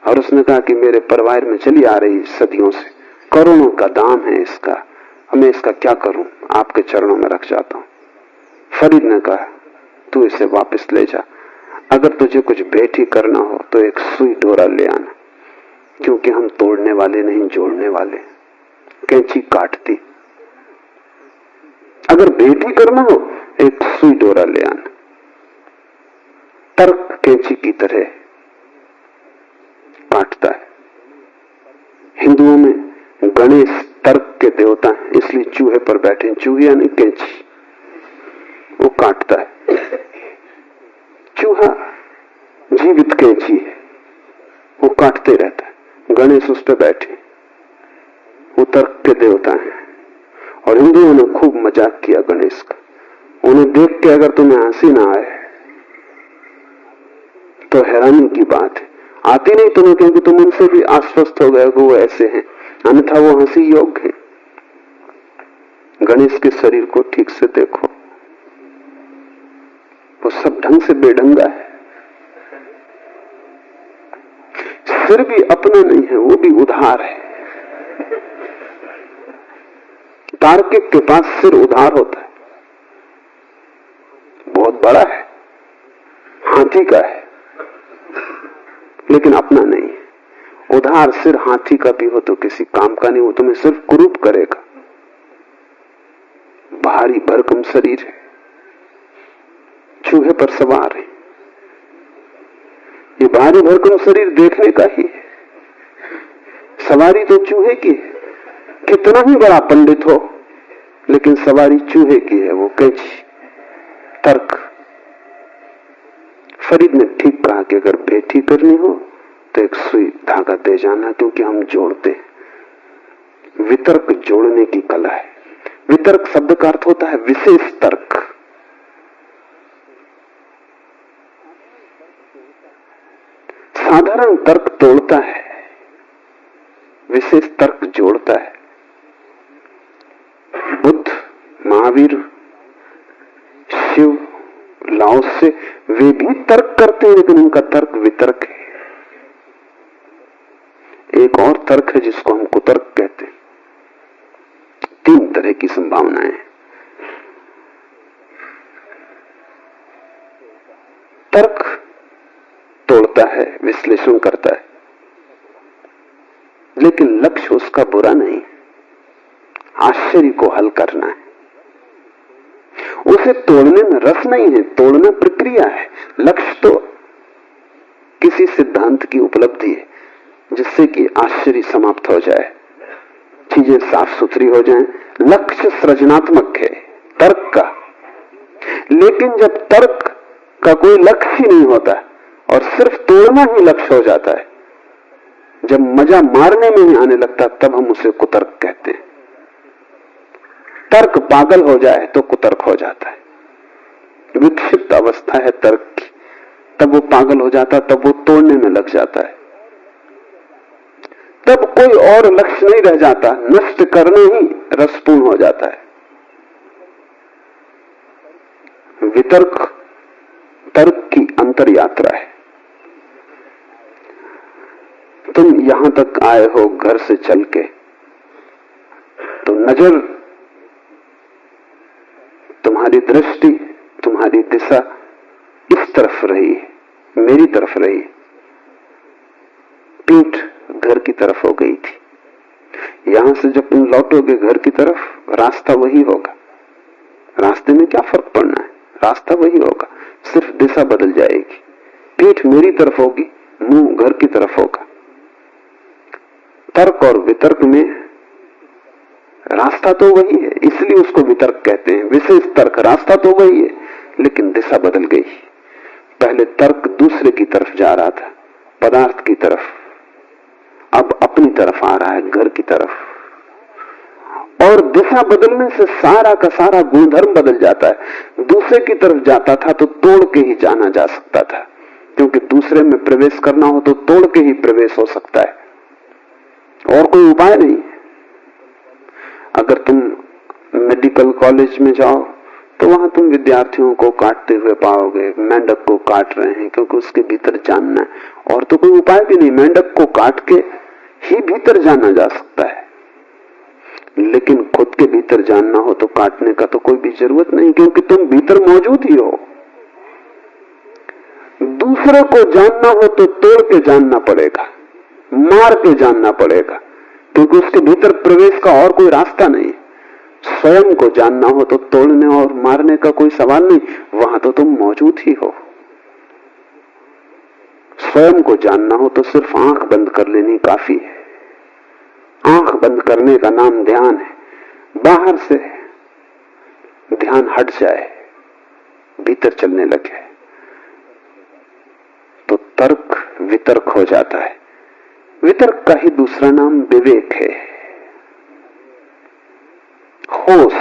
और उसने कहा कि मेरे परिवार में चली आ रही सदियों से, करोड़ों का दाम है इसका, मैं इसका क्या करूं, आपके चरणों में रख जाता हूं। फरीद ने कहा तू इसे वापस ले जा, अगर तुझे कुछ भेंट ही करना हो तो एक सुई डोरा ले आना, क्योंकि हम तोड़ने वाले नहीं, जोड़ने वाले। कैंची काटती, अगर भेंट ही करना हो एक सुई डोरा ले आना। तर्क कैंची की तरह काटता है। हिंदुओं में गणेश तर्क के देवता हैं, इसलिए चूहे पर बैठे। चूहे यानी कैंची, वो काटता है। चूहा जीवित कैंची है, वो काटते रहता है। गणेश उस पर बैठे, वो तर्क के देवता हैं। और हिंदुओं ने खूब मजाक किया गणेश का। उन्हें देख के अगर तुम्हें हंसी ना आए तो हैरानी की बात है। आती नहीं तुम्हें, क्योंकि तुम उनसे भी आश्वस्त हो गए कि वो ऐसे हैं, अन्यथा वो हंसी योग्य है। गणेश के शरीर को ठीक से देखो, वो सब ढंग से बेढंगा है। सिर भी अपना नहीं है, वो भी उधार है। तार्किक के पास सिर उधार होता है, बहुत बड़ा है, हाथी का है, लेकिन अपना नहीं है। उधार सिर हाथी का भी हो तो किसी काम का नहीं, वो तुम्हें सिर्फ कुरूप करेगा। भारी भरकम शरीर है, चूहे पर सवार है। ये भारी भरकम शरीर देखने का ही है, सवारी तो चूहे की है। कितना ही बड़ा पंडित हो, लेकिन सवारी चूहे की है, वो कैंची, तर्क। फरीद ने ठीक कहा कि अगर भेंट ही करनी हो तो एक सुई धागा दे जाना, क्योंकि हम जोड़ते हैं। वितर्क जोड़ने की कला है। वितर्क शब्द का अर्थ होता है विशेष तर्क। साधारण तर्क तोड़ता है, विशेष तर्क जोड़ता है। बुद्ध, महावीर, शिव, लाओस से वे भी तर्क करते हैं, लेकिन उनका तर्क वितर्क है। एक और तर्क है जिसको हम कुतर्क कहते हैं। 3 तरह की संभावनाएं। तर्क तोड़ता है, विश्लेषण करता है, लेकिन लक्ष्य उसका बुरा नहीं, आश्चर्य को हल करना है। उसे तोड़ने में रस नहीं है, तोड़ना प्रक्रिया है। लक्ष्य तो किसी सिद्धांत की उपलब्धि है जिससे कि आश्चर्य समाप्त हो जाए, चीजें साफ सुथरी हो जाएं। लक्ष्य सृजनात्मक है तर्क का, लेकिन जब तर्क का कोई लक्ष्य ही नहीं होता और सिर्फ तोड़ना ही लक्ष्य हो जाता है, जब मजा मारने में ही आने लगता, तब हम उसे कुतर्क कहते हैं। तर्क पागल हो जाए तो कुतर्क हो जाता है। विक्षिप्त अवस्था है तर्क की, तब वो पागल हो जाता, तब वो तोड़ने में लग जाता है। तब कोई और लक्ष्य नहीं रह जाता, नष्ट करना ही रसपूर्ण हो जाता है। वितर्क तर्क की अंतर यात्रा है। तुम यहां तक आए हो घर से चल के, तो नजर, तुम्हारी दृष्टि, तुम्हारी दिशा इस तरफ रही, मेरी तरफ रही। पीठ घर की तरफ हो गई थी। यहां से जब तुम लौटोगे घर की तरफ, रास्ता वही होगा। रास्ते में क्या फर्क पड़ना है, रास्ता वही होगा, सिर्फ दिशा बदल जाएगी। पीठ मेरी तरफ होगी, मुंह घर की तरफ होगा। तर्क और वितर्क में रास्ता तो वही है, इसलिए उसको वितर्क कहते हैं, विशेष तर्क। रास्ता तो वही है, लेकिन दिशा बदल गई। पहले तर्क दूसरे की तरफ जा रहा था, पदार्थ की तरफ, अब अपनी तरफ आ रहा है, घर की तरफ। और दिशा बदलने से सारा का सारा गुणधर्म बदल जाता है। दूसरे की तरफ जाता था तो तोड़ के ही जाना जा सकता था, क्योंकि दूसरे में प्रवेश करना हो तो तोड़ के ही प्रवेश हो सकता है, और कोई उपाय नहीं। अगर तुम मेडिकल कॉलेज में जाओ तो वहां तुम विद्यार्थियों को काटते हुए पाओगे, मेंढक को काट रहे हैं, क्योंकि उसके भीतर जानना है, और तो कोई उपाय भी नहीं। मेंढक को काट के ही भीतर जाना जा सकता है, लेकिन खुद के भीतर जानना हो तो काटने का तो कोई भी जरूरत नहीं, क्योंकि तुम भीतर मौजूद ही हो। दूसरे को जानना हो तो तोड़ के जानना पड़ेगा, मार के जानना पड़ेगा, क्योंकि उसके भीतर प्रवेश का और कोई रास्ता नहीं। स्वयं को जानना हो तो तोड़ने और मारने का कोई सवाल नहीं, वहां तो तुम मौजूद ही हो। स्वयं को जानना हो तो सिर्फ आंख बंद कर लेनी काफी है। आंख बंद करने का नाम ध्यान है। बाहर से ध्यान हट जाए, भीतर चलने लगे तो तर्क वितर्क हो जाता है। वितर्क का ही दूसरा नाम विवेक है, होश,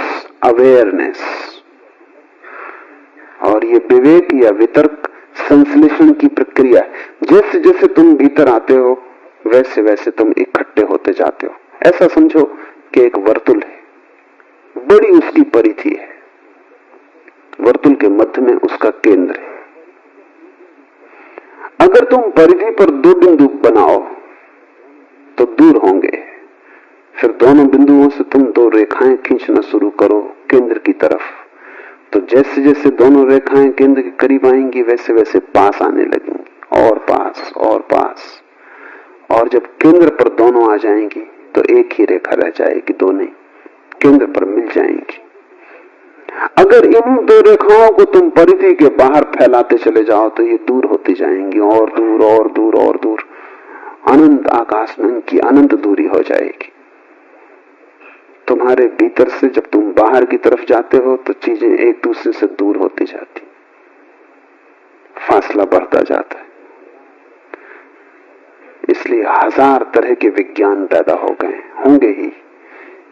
अवेयरनेस। और ये विवेक या वितर्क संश्लेषण की प्रक्रिया है। जैसे जैसे तुम भीतर आते हो वैसे वैसे तुम इकट्ठे होते जाते हो। ऐसा समझो कि एक वर्तुल है, बड़ी उसकी परिधि है, वर्तुल के मध्य में उसका केंद्र है। अगर तुम परिधि पर दो बिंदु बनाओ तो दूर होंगे, फिर दोनों बिंदुओं से तुम दो रेखाएं खींचना शुरू करो केंद्र की तरफ, तो जैसे जैसे दोनों रेखाएं केंद्र के करीब आएंगी वैसे वैसे पास आने लगेंगी, और पास और पास। और जब केंद्र पर दोनों आ जाएंगी तो एक ही रेखा रह जाएगी, दो नहीं, केंद्र पर मिल जाएंगी। अगर इन दो रेखाओं को तुम परिधि के बाहर फैलाते चले जाओ तो ये दूर होती जाएंगी, और दूर और दूर और दूर, अनंत आकाश में इनकी अनंत दूरी हो जाएगी। तुम्हारे भीतर से जब तुम बाहर की तरफ जाते हो तो चीजें एक दूसरे से दूर होती जाती, फासला बढ़ता जाता है। इसलिए हजार तरह के विज्ञान पैदा हो गए, होंगे ही,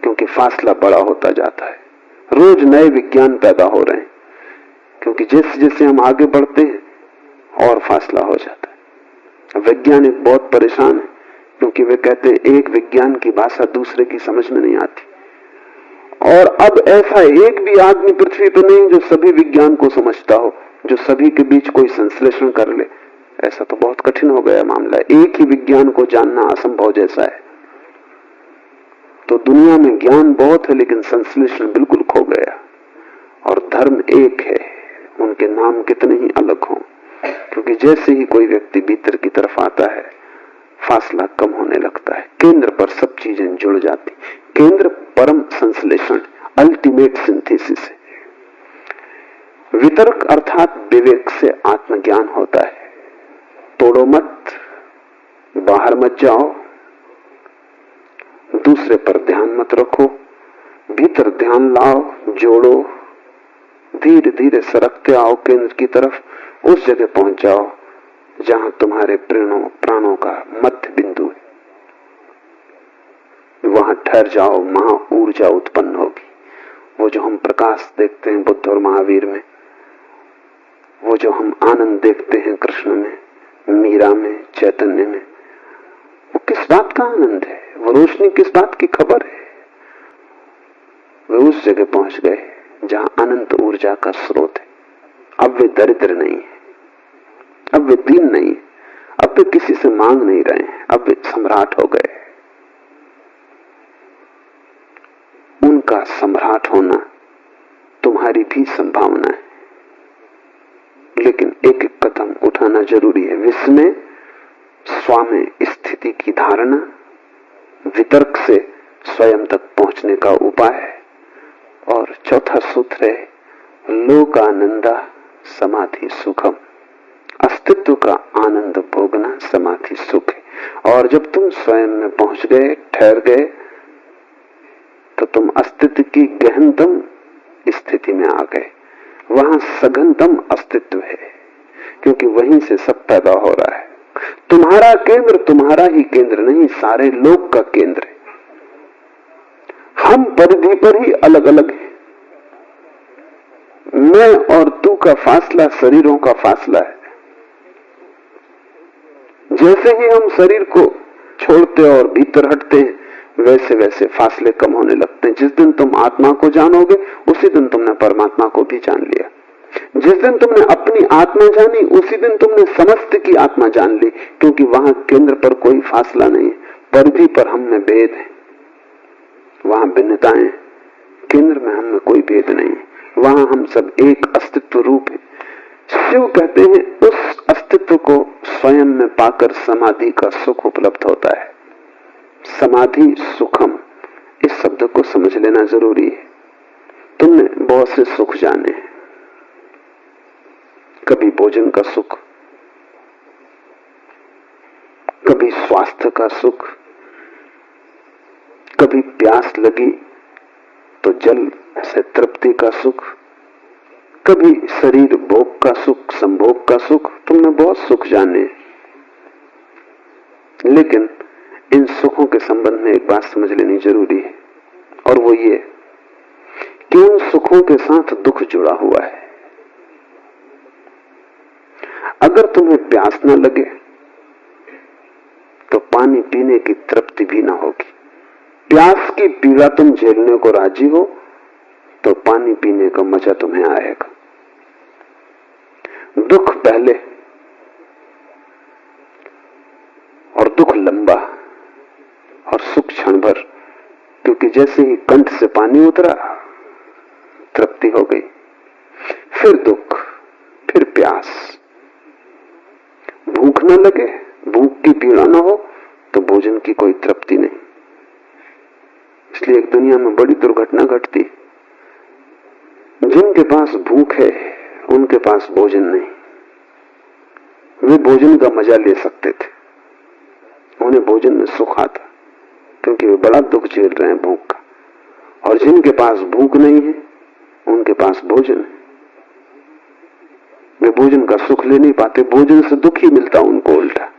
क्योंकि फासला बड़ा होता जाता है। रोज नए विज्ञान पैदा हो रहे हैं, क्योंकि जैसे जैसे हम आगे बढ़ते हैं और फासला हो जाता है। वैज्ञानिक बहुत परेशान है, क्योंकि वे कहते हैं एक विज्ञान की भाषा दूसरे की समझ में नहीं आती। और अब ऐसा एक भी आदमी पृथ्वी पर नहीं जो सभी विज्ञान को समझता हो, जो सभी के बीच कोई संश्लेषण कर ले। ऐसा तो बहुत कठिन हो गया मामला, एक ही विज्ञान को जानना असंभव जैसा है। तो दुनिया में ज्ञान बहुत है लेकिन संश्लेषण बिल्कुल खो गया। और धर्म एक है, उनके नाम कितने ही अलग हों, क्योंकि जैसे ही कोई व्यक्ति भीतर की तरफ आता है फासला कम होने लगता है, केंद्र पर सब चीजें जुड़ जाती। केंद्र परम संश्लेषण, अल्टीमेट सिंथेसिस है। वितर्क अर्थात विवेक से आत्मज्ञान होता है। तोड़ो मत, बाहर मत जाओ, दूसरे पर ध्यान मत रखो, भीतर ध्यान लाओ, जोड़ो, धीरे धीरे सरकते आओ केंद्र की तरफ। उस जगह पहुंच जाओ जहां तुम्हारे प्राणों का मध्य बिंदु है। वहां ठहर जाओ, वहां ऊर्जा उत्पन्न होगी। वो जो हम प्रकाश देखते हैं बुद्ध और महावीर में, वो जो हम आनंद देखते हैं कृष्ण में, मीरा में, चैतन्य में, वो किस बात का आनंद है? वो रोशनी किस बात की खबर है? वे उस जगह पहुंच गए जहां अनंत ऊर्जा का स्रोत है। अब वे दरिद्र नहीं है, अब वे दीन नहीं, अब वे किसी से मांग नहीं रहे हैं, अब वे सम्राट हो गए। उनका सम्राट होना तुम्हारी भी संभावना है, लेकिन एक एक कदम उठाना जरूरी है। विस्मय, स्वामी स्थिति की धारणा, वितर्क से स्वयं तक पहुंचने का उपाय है। और चौथा सूत्र है लोकानंदा समाधि सुखम, अस्तित्व का आनंद भोगना समाधि सुख है। और जब तुम स्वयं में पहुंच गए, ठहर गए, तो तुम अस्तित्व की गहनतम स्थिति में आ गए। वहां सघनतम अस्तित्व है, क्योंकि वहीं से सब पैदा हो रहा है। तुम्हारा केंद्र तुम्हारा ही केंद्र नहीं, सारे लोक का केंद्र है। हम परिधि पर ही अलग अलग हैं। मैं और तू का फासला शरीरों का फासला है। जैसे ही हम शरीर को छोड़ते और भीतर हटते हैं, वैसे वैसे फासले कम होने लगते हैं। जिस दिन तुम आत्मा को जानोगे, उसी दिन तुमने परमात्मा को भी जान लिया। जिस दिन तुमने अपनी आत्मा जानी, उसी दिन तुमने समस्त की आत्मा जान ली, क्योंकि वहां केंद्र पर कोई फासला नहीं है। परिधि पर हम में भेद है, वहां भिन्नताएं, केंद्र में हम में कोई भेद नहीं है। वहां हम सब एक अस्तित्व रूप है। शिव कहते हैं उस अस्तित्व को स्वयं में पाकर समाधि का सुख उपलब्ध होता है। समाधि सुखम, इस शब्द को समझ लेना जरूरी है। तुमने बहुत से सुख जाने हैं, कभी भोजन का सुख, कभी स्वास्थ्य का सुख, कभी प्यास लगी तो जल से तृप्ति का सुख, कभी शरीर भोग का सुख, संभोग का सुख। तुमने बहुत सुख जाने, लेकिन इन सुखों के संबंध में एक बात समझ लेनी जरूरी है, और वो ये कि उन सुखों के साथ दुख जुड़ा हुआ है। अगर तुम्हें प्यास न लगे तो पानी पीने की तृप्ति भी ना होगी। प्यास की पीड़ा तुम झेलने को राजी हो तो पानी पीने का मजा तुम्हें आएगा। दुख पहले और दुख लंबा और सुख क्षण भर, क्योंकि जैसे ही कंठ से पानी उतरा तृप्ति हो गई, फिर दुख, फिर प्यास। भूख न लगे, भूख की पीड़ा न हो तो भोजन की कोई तृप्ति नहीं। इसलिए एक दुनिया में बड़ी दुर्घटना घटती, जिनके पास भूख है उनके पास भोजन नहीं। वे भोजन का मजा ले सकते थे, उन्हें भोजन में सुख आता, क्योंकि वे बड़ा दुख झेल रहे हैं भूख का। और जिनके पास भूख नहीं है उनके पास भोजन है, वे भोजन का सुख ले नहीं पाते, भोजन से दुख ही मिलता उनको उल्टा।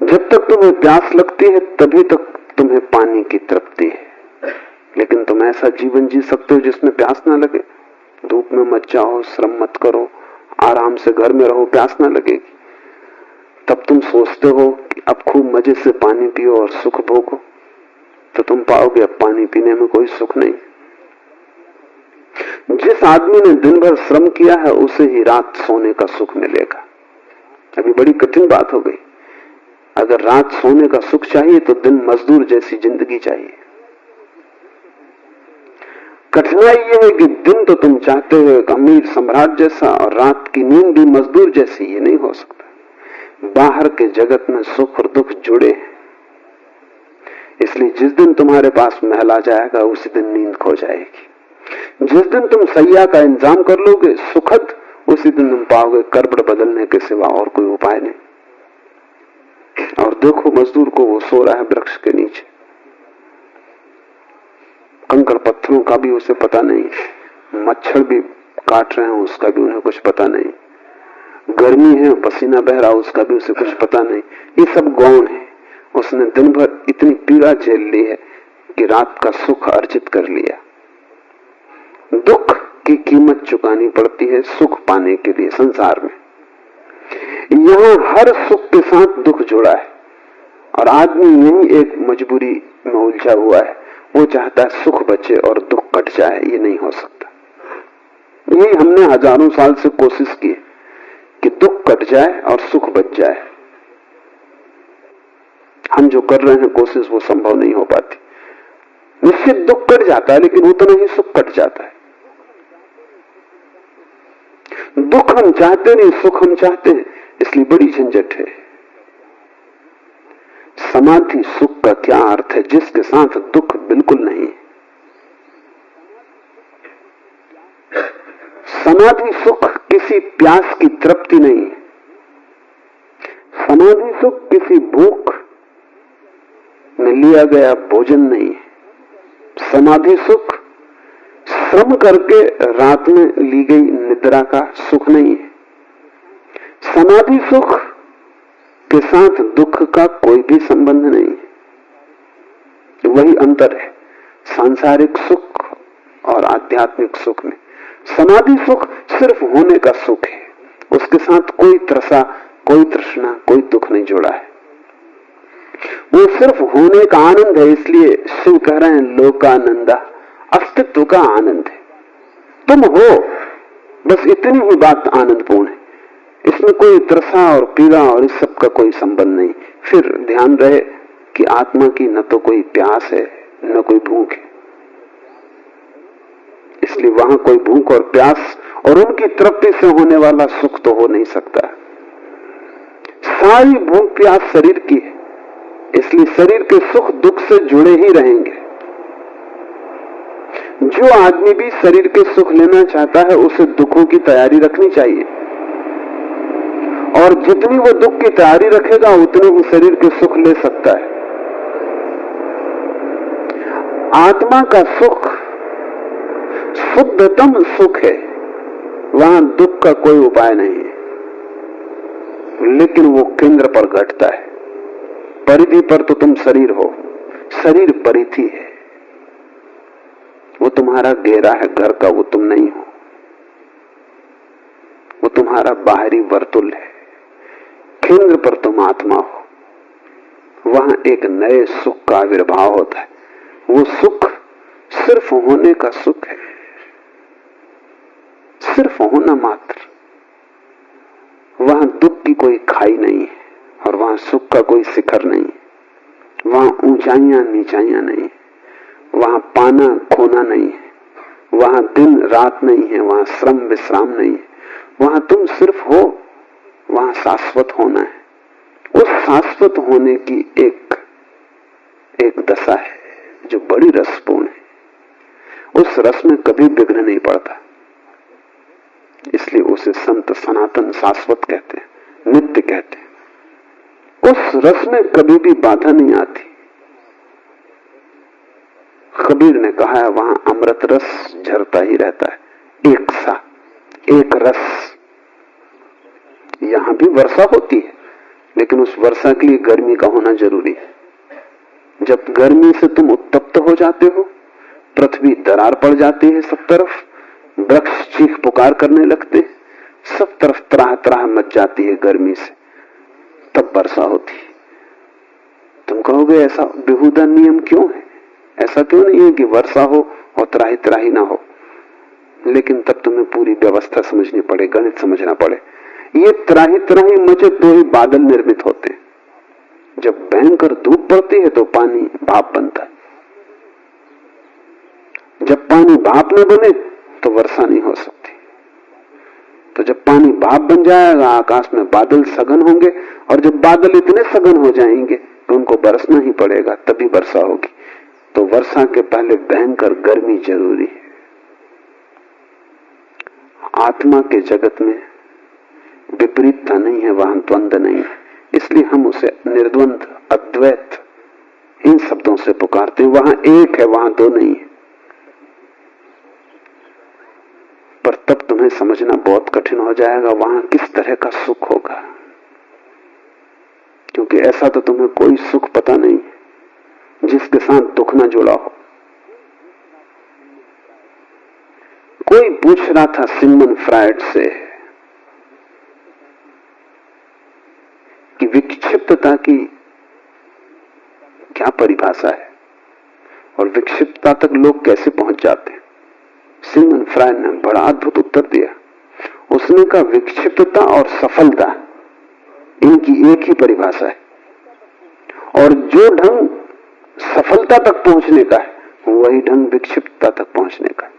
जब तक तुम्हें प्यास लगती है तभी तक तुम्हें पानी की तृप्ति है, लेकिन तुम ऐसा जीवन जी सकते हो जिसमें प्यास ना लगे। धूप में मत जाओ, श्रम मत करो, आराम से घर में रहो, प्यास ना लगेगी। तब तुम सोचते हो कि अब खूब मजे से पानी पियो और सुख भोगो, तो तुम पाओगे अब पानी पीने में कोई सुख नहीं। जिस आदमी ने दिन भर श्रम किया है उसे ही रात सोने का सुख मिलेगा। अभी बड़ी कठिन बात हो गई। अगर रात सोने का सुख चाहिए तो दिन मजदूर जैसी जिंदगी चाहिए। कठिनाई यह है कि दिन तो तुम चाहते हो एक अमीर सम्राट जैसा, और रात की नींद भी मजदूर जैसी। ये नहीं हो सकता। बाहर के जगत में सुख और दुख जुड़े हैं, इसलिए जिस दिन तुम्हारे पास महल आ जाएगा उसी दिन नींद खो जाएगी। जिस दिन तुम सैया का इंतजाम कर लोगे सुखद, उसी दिन तुम पाओगे करबड़ बदलने के सिवा और कोई उपाय नहीं। और देखो मजदूर को, वो सो रहा है वृक्ष के नीचे, कंकड़ पत्थरों का भी उसे पता नहीं, मच्छर भी काट रहे हैं उसका भी उन्हें कुछ पता नहीं, गर्मी है पसीना बह रहा उसका भी उसे कुछ पता नहीं। ये सब गौण है। उसने दिन भर इतनी पीड़ा झेल ली है कि रात का सुख अर्जित कर लिया। दुख की कीमत चुकानी पड़ती है सुख पाने के लिए संसार में। यहां हर सुख के साथ दुख जुड़ा है, और आदमी यही एक मजबूरी में उलझा हुआ है। वो चाहता है सुख बचे और दुख कट जाए। ये नहीं हो सकता। यही हमने हजारों साल से कोशिश की कि दुख कट जाए और सुख बच जाए। हम जो कर रहे हैं कोशिश, वो संभव नहीं हो पाती। निश्चित दुख कट जाता है, लेकिन उतना ही सुख कट जाता है। दुख हम चाहते नहीं, सुख हम चाहते हैं, इसलिए बड़ी झंझट है। समाधि सुख का क्या अर्थ है जिसके साथ दुख बिल्कुल नहीं है। समाधि सुख किसी प्यास की तृप्ति नहीं है। समाधि सुख किसी भूख में लिया गया भोजन नहीं है। समाधि सुख श्रम करके रात में ली गई निद्रा का सुख नहीं है। समाधि सुख के साथ दुख का कोई भी संबंध नहीं है। वही अंतर है सांसारिक सुख और आध्यात्मिक सुख में। समाधि सुख सिर्फ होने का सुख है, उसके साथ कोई त्रसा, कोई तृष्णा, कोई दुख नहीं जुड़ा है। वो सिर्फ होने का आनंद है। इसलिए शिव कह रहे हैं लोकानंदा, अस्तित्व का आनंद है। तुम हो, बस इतनी ही बात आनंदपूर्ण है। इसमें कोई त्रसा और पीड़ा और इस सब का कोई संबंध नहीं। फिर ध्यान रहे कि आत्मा की न तो कोई प्यास है न कोई भूख है। इसलिए वहां कोई भूख और प्यास और उनकी तृप्ति से होने वाला सुख तो हो नहीं सकता। सारी भूख प्यास शरीर की है, इसलिए शरीर के सुख दुख से जुड़े ही रहेंगे। जो आदमी भी शरीर के सुख लेना चाहता है उसे दुखों की तैयारी रखनी चाहिए, और जितनी वो दुख की तैयारी रखेगा उतने ही शरीर के सुख ले सकता है। आत्मा का सुख शुद्धतम सुख है, वहां दुख का कोई उपाय नहीं है, लेकिन वो केंद्र पर घटता है। परिधि पर तो तुम शरीर हो, शरीर परिधि है, वो तुम्हारा घेरा है घर का, वो तुम नहीं हो। वो तुम्हारा बाहरी वर्तुल है, केंद्र पर तुम आत्मा हो। वहां एक नए सुख का आविर्भाव होता है। वो सुख सिर्फ होने का सुख है, सिर्फ होना मात्र। वहां दुख की कोई खाई नहीं है और वहां सुख का कोई शिखर नहीं है। वहां ऊंचाइयां नीचाइयां नहीं है, वहां पाना खोना नहीं है, वहां दिन रात नहीं है, वहां श्रम विश्राम नहीं है। वहां तुम सिर्फ हो, वहां शाश्वत होना है। उस शाश्वत होने की एक दशा है जो बड़ी रसपूर्ण है। उस रस में कभी विघ्न नहीं पड़ता, इसलिए उसे संत सनातन शाश्वत कहते हैं, नित्य कहते हैं। उस रस में कभी भी बाधा नहीं आती। कबीर ने कहा है वहां अमृत रस झरता ही रहता है, एक सा एक रस। यहां भी वर्षा होती है, लेकिन उस वर्षा के लिए गर्मी का होना जरूरी है। जब गर्मी से तुम उत्तप्त हो जाते हो, पृथ्वी दरार पड़ जाती है, सब तरफ वृक्ष चीख पुकार करने लगते, सब तरफ त्राह त्राह मच जाती है गर्मी से, तब वर्षा होती है। तुम कहोगे ऐसा बेहुदा नियम क्यों है? ऐसा क्यों नहीं है कि वर्षा हो और त्राही त्राही ना हो? लेकिन तब तुम्हें पूरी व्यवस्था समझनी पड़े, गणित समझना पड़े। ये त्राही त्राही मचे तो ही बादल निर्मित होते हैं। जब भयंकर धूप पड़ती है तो पानी भाप बनता है। जब पानी भाप न बने तो वर्षा नहीं हो सकती। तो जब पानी भाप बन जाएगा, आकाश में बादल सघन होंगे, और जब बादल इतने सघन हो जाएंगे कि उनको बरसना ही पड़ेगा, तभी वर्षा होगी। तो वर्षा के पहले भयंकर गर्मी जरूरी है। आत्मा के जगत में विपरीतता नहीं है, वहां द्वंद्व नहीं है। इसलिए हम उसे निर्द्वंद, अद्वैत इन शब्दों से पुकारते हैं। वहां एक है, वहां दो नहीं है। पर तब तुम्हें समझना बहुत कठिन हो जाएगा वहां किस तरह का सुख होगा, क्योंकि ऐसा तो तुम्हें कोई सुख पता नहीं जिसके साथ दुख ना जुड़ा हो। कोई पूछ रहा था सिगमंड फ्रायड से कि विक्षिप्तता की क्या परिभाषा है और विक्षिप्तता तक लोग कैसे पहुंच जाते हैं। सिगमंड फ्रायड ने बड़ा अद्भुत उत्तर दिया। उसने कहा विक्षिप्तता और सफलता इनकी एक ही परिभाषा है, और जो ढंग सफलता तक पहुंचने का है वही ढंग विक्षिप्तता तक पहुंचने का है।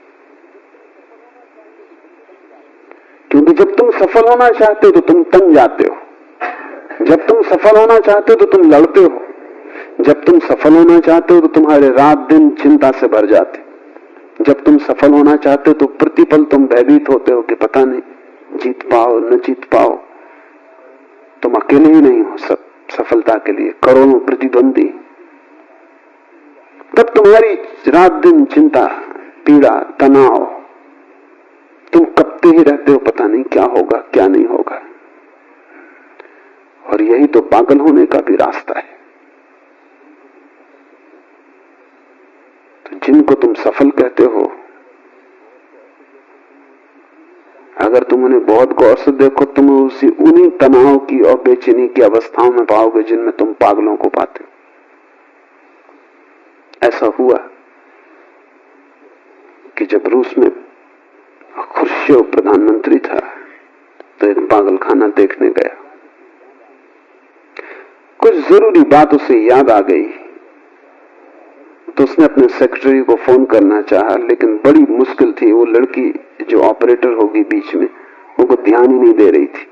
क्योंकि जब तुम सफल होना चाहते हो तो तुम तन जाते हो, जब तुम सफल होना चाहते हो तो तुम लड़ते हो, जब तुम सफल होना चाहते हो तो तुम्हारे रात दिन चिंता से भर जाते, जब तुम सफल होना चाहते हो तो प्रतिपल तुम भयभीत होते हो कि पता नहीं जीत पाओ न जीत पाओ। तुम अकेले ही नहीं हो, सब सफलता के लिए करोड़ों प्रतिद्वंदी। तब तुम्हारी रात दिन चिंता, पीड़ा, तनाव, तुम कपते ही रहते हो, पता नहीं क्या होगा क्या नहीं होगा। और यही तो पागल होने का भी रास्ता है। तो जिनको तुम सफल कहते हो, अगर तुम उन्हें बहुत गौर से देखो, तुम उन्हीं तनाव की और बेचैनी की अवस्थाओं में पाओगे जिनमें तुम पागलों को पाते हो। ऐसा हुआ कि जब रूस में खुर्शीव प्रधानमंत्री था तो एक पागलखाना देखने गया। कुछ जरूरी बात उसे याद आ गई तो उसने अपने सेक्रेटरी को फोन करना चाहा, लेकिन बड़ी मुश्किल थी। वो लड़की जो ऑपरेटर होगी बीच में, वो ध्यान ही नहीं दे रही थी।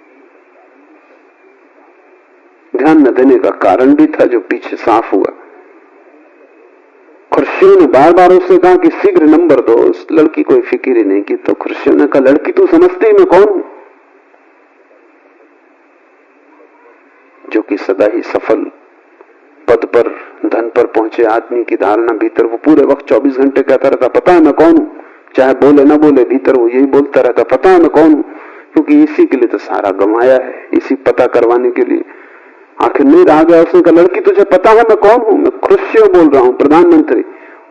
ध्यान न देने का कारण भी था जो पीछे साफ हुआ। खुर्शीव ने बार बार उससे कहा कि शीघ्र नंबर दो। उस लड़की कोई फिक्र ही नहीं की। तो खुर्शीव ने कहा, लड़की तू समझती मैं कौन हूं? जो कि सदा ही सफल पद पर, धन पर पहुंचे आदमी की धारणा भीतर वो पूरे वक्त 24 घंटे कहता रहता, पता है मैं कौन हूं। चाहे बोले ना बोले, भीतर वो यही बोलता रहता, पता है मैं कौन हूं। क्योंकि इसी के लिए तो सारा गंवाया है, इसी पता करवाने के लिए। आखिर नहीं रह गया। उसने कहा, लड़की तुझे पता है मैं कौन हूं? मैं खुर्शीव बोल रहा हूं, प्रधानमंत्री।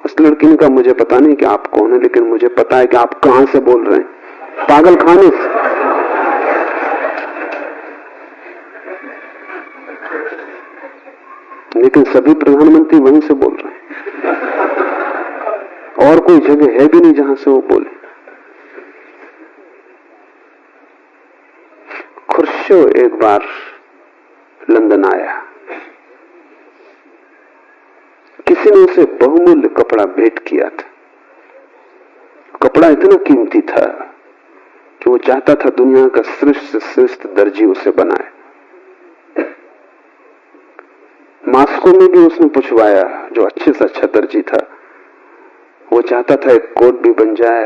उस लड़की ने कहा, मुझे पता नहीं कि आप कौन है, लेकिन मुझे पता है कि आप कहां से बोल रहे हैं। पागल खाने से। लेकिन सभी प्रधानमंत्री वहीं से बोल रहे हैं, और कोई जगह है भी नहीं जहां से वो बोले। खुर्शीव एक बार लंदन आया। किसी ने उसे बहुमूल्य कपड़ा भेंट किया था। कपड़ा इतना कीमती था कि वो चाहता था दुनिया का श्रेष्ठ से श्रेष्ठ दर्जी उसे बनाए। मास्को में भी उसने पूछवाया, जो अच्छे से अच्छा दर्जी था। वो चाहता था एक कोट भी बन जाए,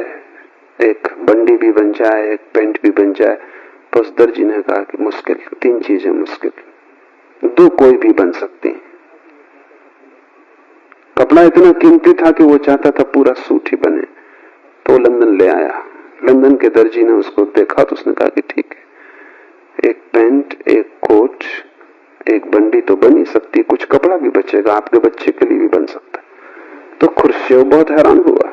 एक बंडी भी बन जाए, एक पैंट भी बन जाए। तो उस दर्जी ने कहा कि मुश्किल, 3 चीजें मुश्किल, 2 कोई भी बन सकती। कपड़ा इतना कीमती था कि वो चाहता था पूरा सूट ही बने। तो लंदन ले आया। लंदन के दर्जी ने उसको देखा तो उसने कहा कि ठीक है, एक पैंट, एक कोट, एक बंडी तो बन ही सकती, कुछ कपड़ा भी बचेगा, आपके बच्चे के लिए भी बन सकता। तो खुर्शीव बहुत हैरान हुआ।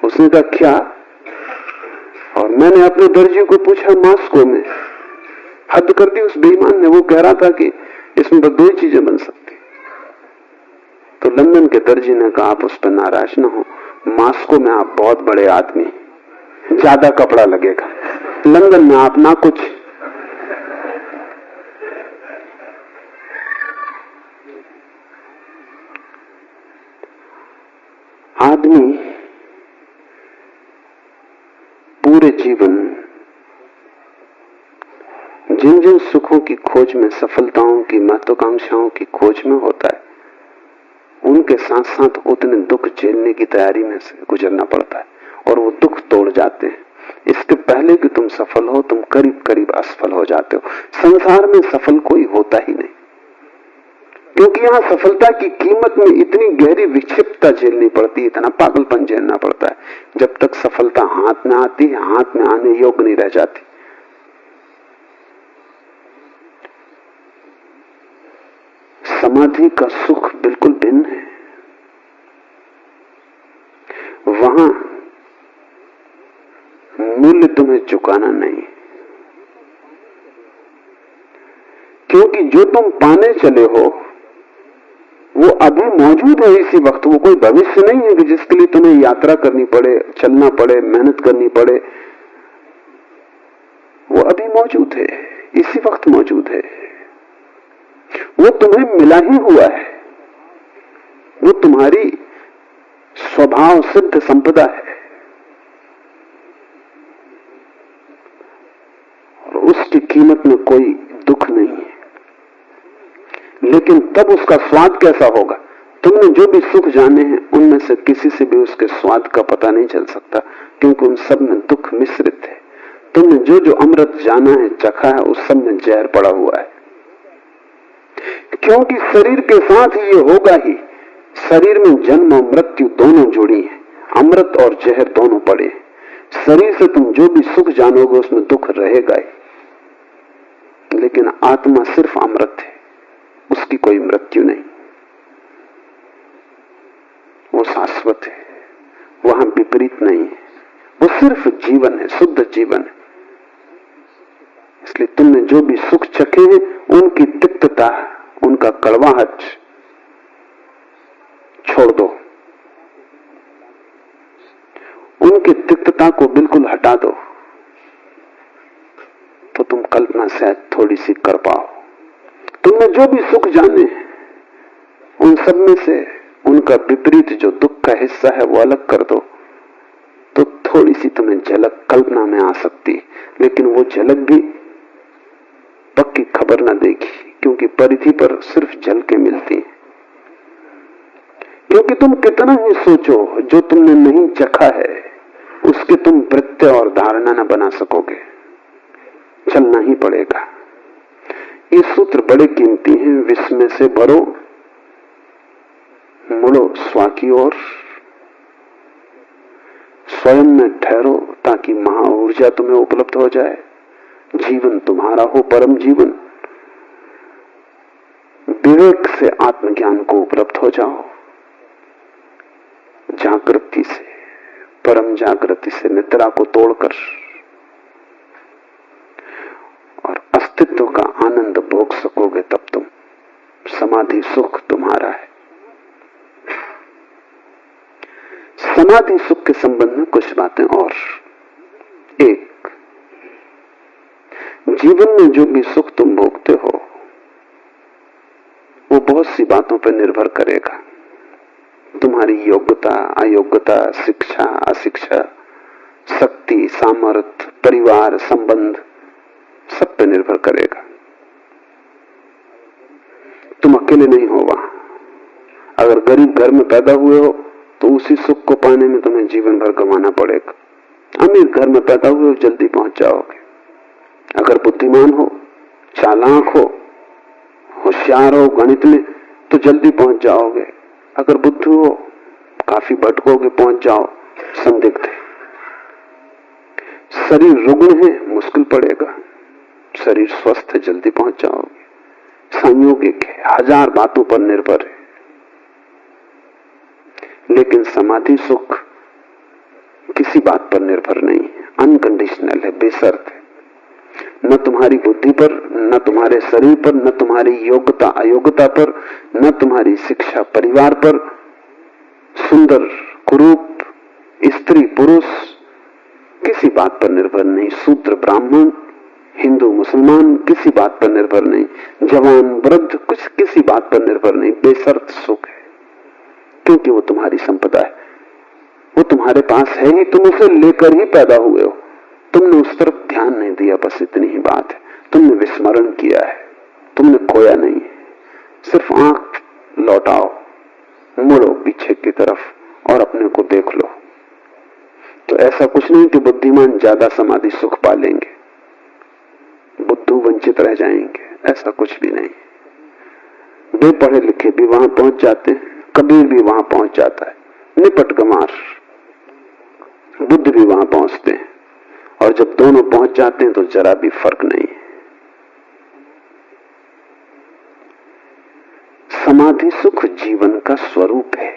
उसने कहा क्या? और मैंने अपने दर्जी को पूछा मास्को में। हद कर दी उस बेईमान ने। वो कह रहा था कि इसमें तो 2 चीजें बन सकती। तो लंदन के दर्जी ने कहा, आप उस पर नाराज न हो, मास्को में आप बहुत बड़े आदमी, ज्यादा कपड़ा लगेगा, लंदन में आप ना कुछ। आदमी पूरे जीवन जिन जिन सुखों की खोज में, सफलताओं की, महत्वाकांक्षाओं की खोज में होता है, उनके साथ साथ उतने दुख झेलने की तैयारी में से गुजरना पड़ता है, और वो दुख तोड़ जाते हैं। इसके पहले कि तुम सफल हो, तुम करीब करीब असफल हो जाते हो। संसार में सफल कोई होता ही नहीं, क्योंकि यहां सफलता की कीमत में इतनी गहरी विक्षिप्तता झेलनी पड़ती है, इतना पागलपन झेलना पड़ता है। जब तक सफलता हाथ में आती है, हाथ में आने योग्य नहीं रह जाती। समाधि का सुख बिल्कुल भिन्न है। वहां मूल्य तुम्हें चुकाना नहीं, क्योंकि जो तुम पाने चले हो वो अभी मौजूद है इसी वक्त। वो कोई भविष्य नहीं है कि जिसके लिए तुम्हें यात्रा करनी पड़े, चलना पड़े, मेहनत करनी पड़े। वो अभी मौजूद है, इसी वक्त मौजूद है। वो तुम्हें मिला ही हुआ है, वो तुम्हारी स्वभाव सिद्ध संपदा है, और उसकी कीमत में कोई दुख नहीं है। लेकिन तब उसका स्वाद कैसा होगा? तुमने जो भी सुख जाने हैं उनमें से किसी से भी उसके स्वाद का पता नहीं चल सकता, क्योंकि उन सब में दुख मिश्रित है। तुमने जो जो अमृत जाना है, चखा है, उस सब में जहर पड़ा हुआ है। क्योंकि शरीर के साथ ये होगा ही। शरीर में जन्म और मृत्यु दोनों जुड़ी है, अमृत और जहर दोनों पड़े। शरीर से तुम जो भी सुख जानोगे उसमें दुख रहेगा ही, लेकिन आत्मा सिर्फ अमृत है, उसकी कोई मृत्यु नहीं, वो शाश्वत है, वहां विपरीत नहीं है, वो सिर्फ जीवन है, शुद्ध जीवन है। इसलिए तुमने जो भी सुख चखे हैं उनकी तिक्तता, उनका कड़वाहट छोड़ दो, उनकी तिक्तता को बिल्कुल हटा दो, तो तुम कल्पना शायद थोड़ी सी कर पाओ। तुमने जो भी सुख जाने उन सब में से उनका विपरीत जो दुख का हिस्सा है वो अलग कर दो, तो थोड़ी सी तुम्हें झलक कल्पना में आ सकती, लेकिन वो झलक भी पक्की खबर ना देगी, क्योंकि परिधि पर सिर्फ झलकें मिलती हैं। क्योंकि तुम कितना ही सोचो, जो तुमने नहीं चखा है उसके तुम प्रत्यय और धारणा न बना सकोगे, चलना ही पड़ेगा। ये सूत्र बड़े कीमती हैं। विस्मय से भरो, मुड़ो स्वा की ओर, स्वयं में ठहरो ताकि महा ऊर्जा तुम्हें उपलब्ध हो जाए, जीवन तुम्हारा हो परम जीवन। विवेक से आत्मज्ञान को उपलब्ध हो जाओ, जागृति से, परम जागृति से निद्रा को तोड़कर, और अस्तित्व का आनंद भोग सकोगे, तब तुम समाधि सुख तुम्हारा है। समाधि सुख के संबंध में कुछ बातें और। एक, जीवन में जो भी सुख तुम भोगते हो वो बहुत सी बातों पर निर्भर करेगा। तुम्हारी योग्यता, अयोग्यता, शिक्षा, अशिक्षा, शक्ति, सामर्थ्य, परिवार, संबंध, सब पे निर्भर करेगा। तुम अकेले नहीं हो वहां। अगर गरीब घर में पैदा हुए हो तो उसी सुख को पाने में तुम्हें जीवन भर गंवाना पड़ेगा। अमीर घर में पैदा हुए हो, जल्दी पहुंच जाओगे। अगर बुद्धिमान हो, चालाक हो, होशियार हो गणित में, तो जल्दी पहुंच जाओगे। अगर बुद्धू हो, काफी भटकोगे, पहुंच जाओ, संदिग्ध है। शरीर रुग्ण है, मुश्किल पड़ेगा। शरीर स्वस्थ है, जल्दी पहुंच जाओगे। संयोगिक है, हजार बातों पर निर्भर है। लेकिन समाधि सुख किसी बात पर निर्भर नहीं है, अनकंडीशनल है, बेशर्त है। न तुम्हारी बुद्धि पर, न तुम्हारे शरीर पर, न तुम्हारी योग्यता अयोग्यता पर, न तुम्हारी शिक्षा परिवार पर, सुंदर कुरूप, स्त्री पुरुष, किसी बात पर निर्भर नहीं। शूद्र ब्राह्मण, हिंदू मुसलमान, किसी बात पर निर्भर नहीं। जवान वृद्ध, कुछ किसी बात पर निर्भर नहीं। बेशर्त सुख है, क्योंकि वो तुम्हारी संपदा है, वो तुम्हारे पास है ही, तुम उसे लेकर ही पैदा हुए हो। तुमने उस तरफ ध्यान नहीं दिया, बस इतनी ही बात है। तुमने विस्मरण किया है, तुमने खोया नहीं। सिर्फ आंख लौटाओ, मुड़ो पीछे की तरफ और अपने को देख लो। तो ऐसा कुछ नहीं कि बुद्धिमान ज्यादा समाधि सुख पा लेंगे, बुद्धू वंचित रह जाएंगे, ऐसा कुछ भी नहीं। वे पढ़े लिखे भी वहां पहुंच जाते हैं, कबीर भी वहां पहुंच जाता है, निपट गमार बुद्ध भी वहां पहुंचते हैं। और जब दोनों पहुंच जाते हैं तो जरा भी फर्क नहीं है। समाधि सुख जीवन का स्वरूप है।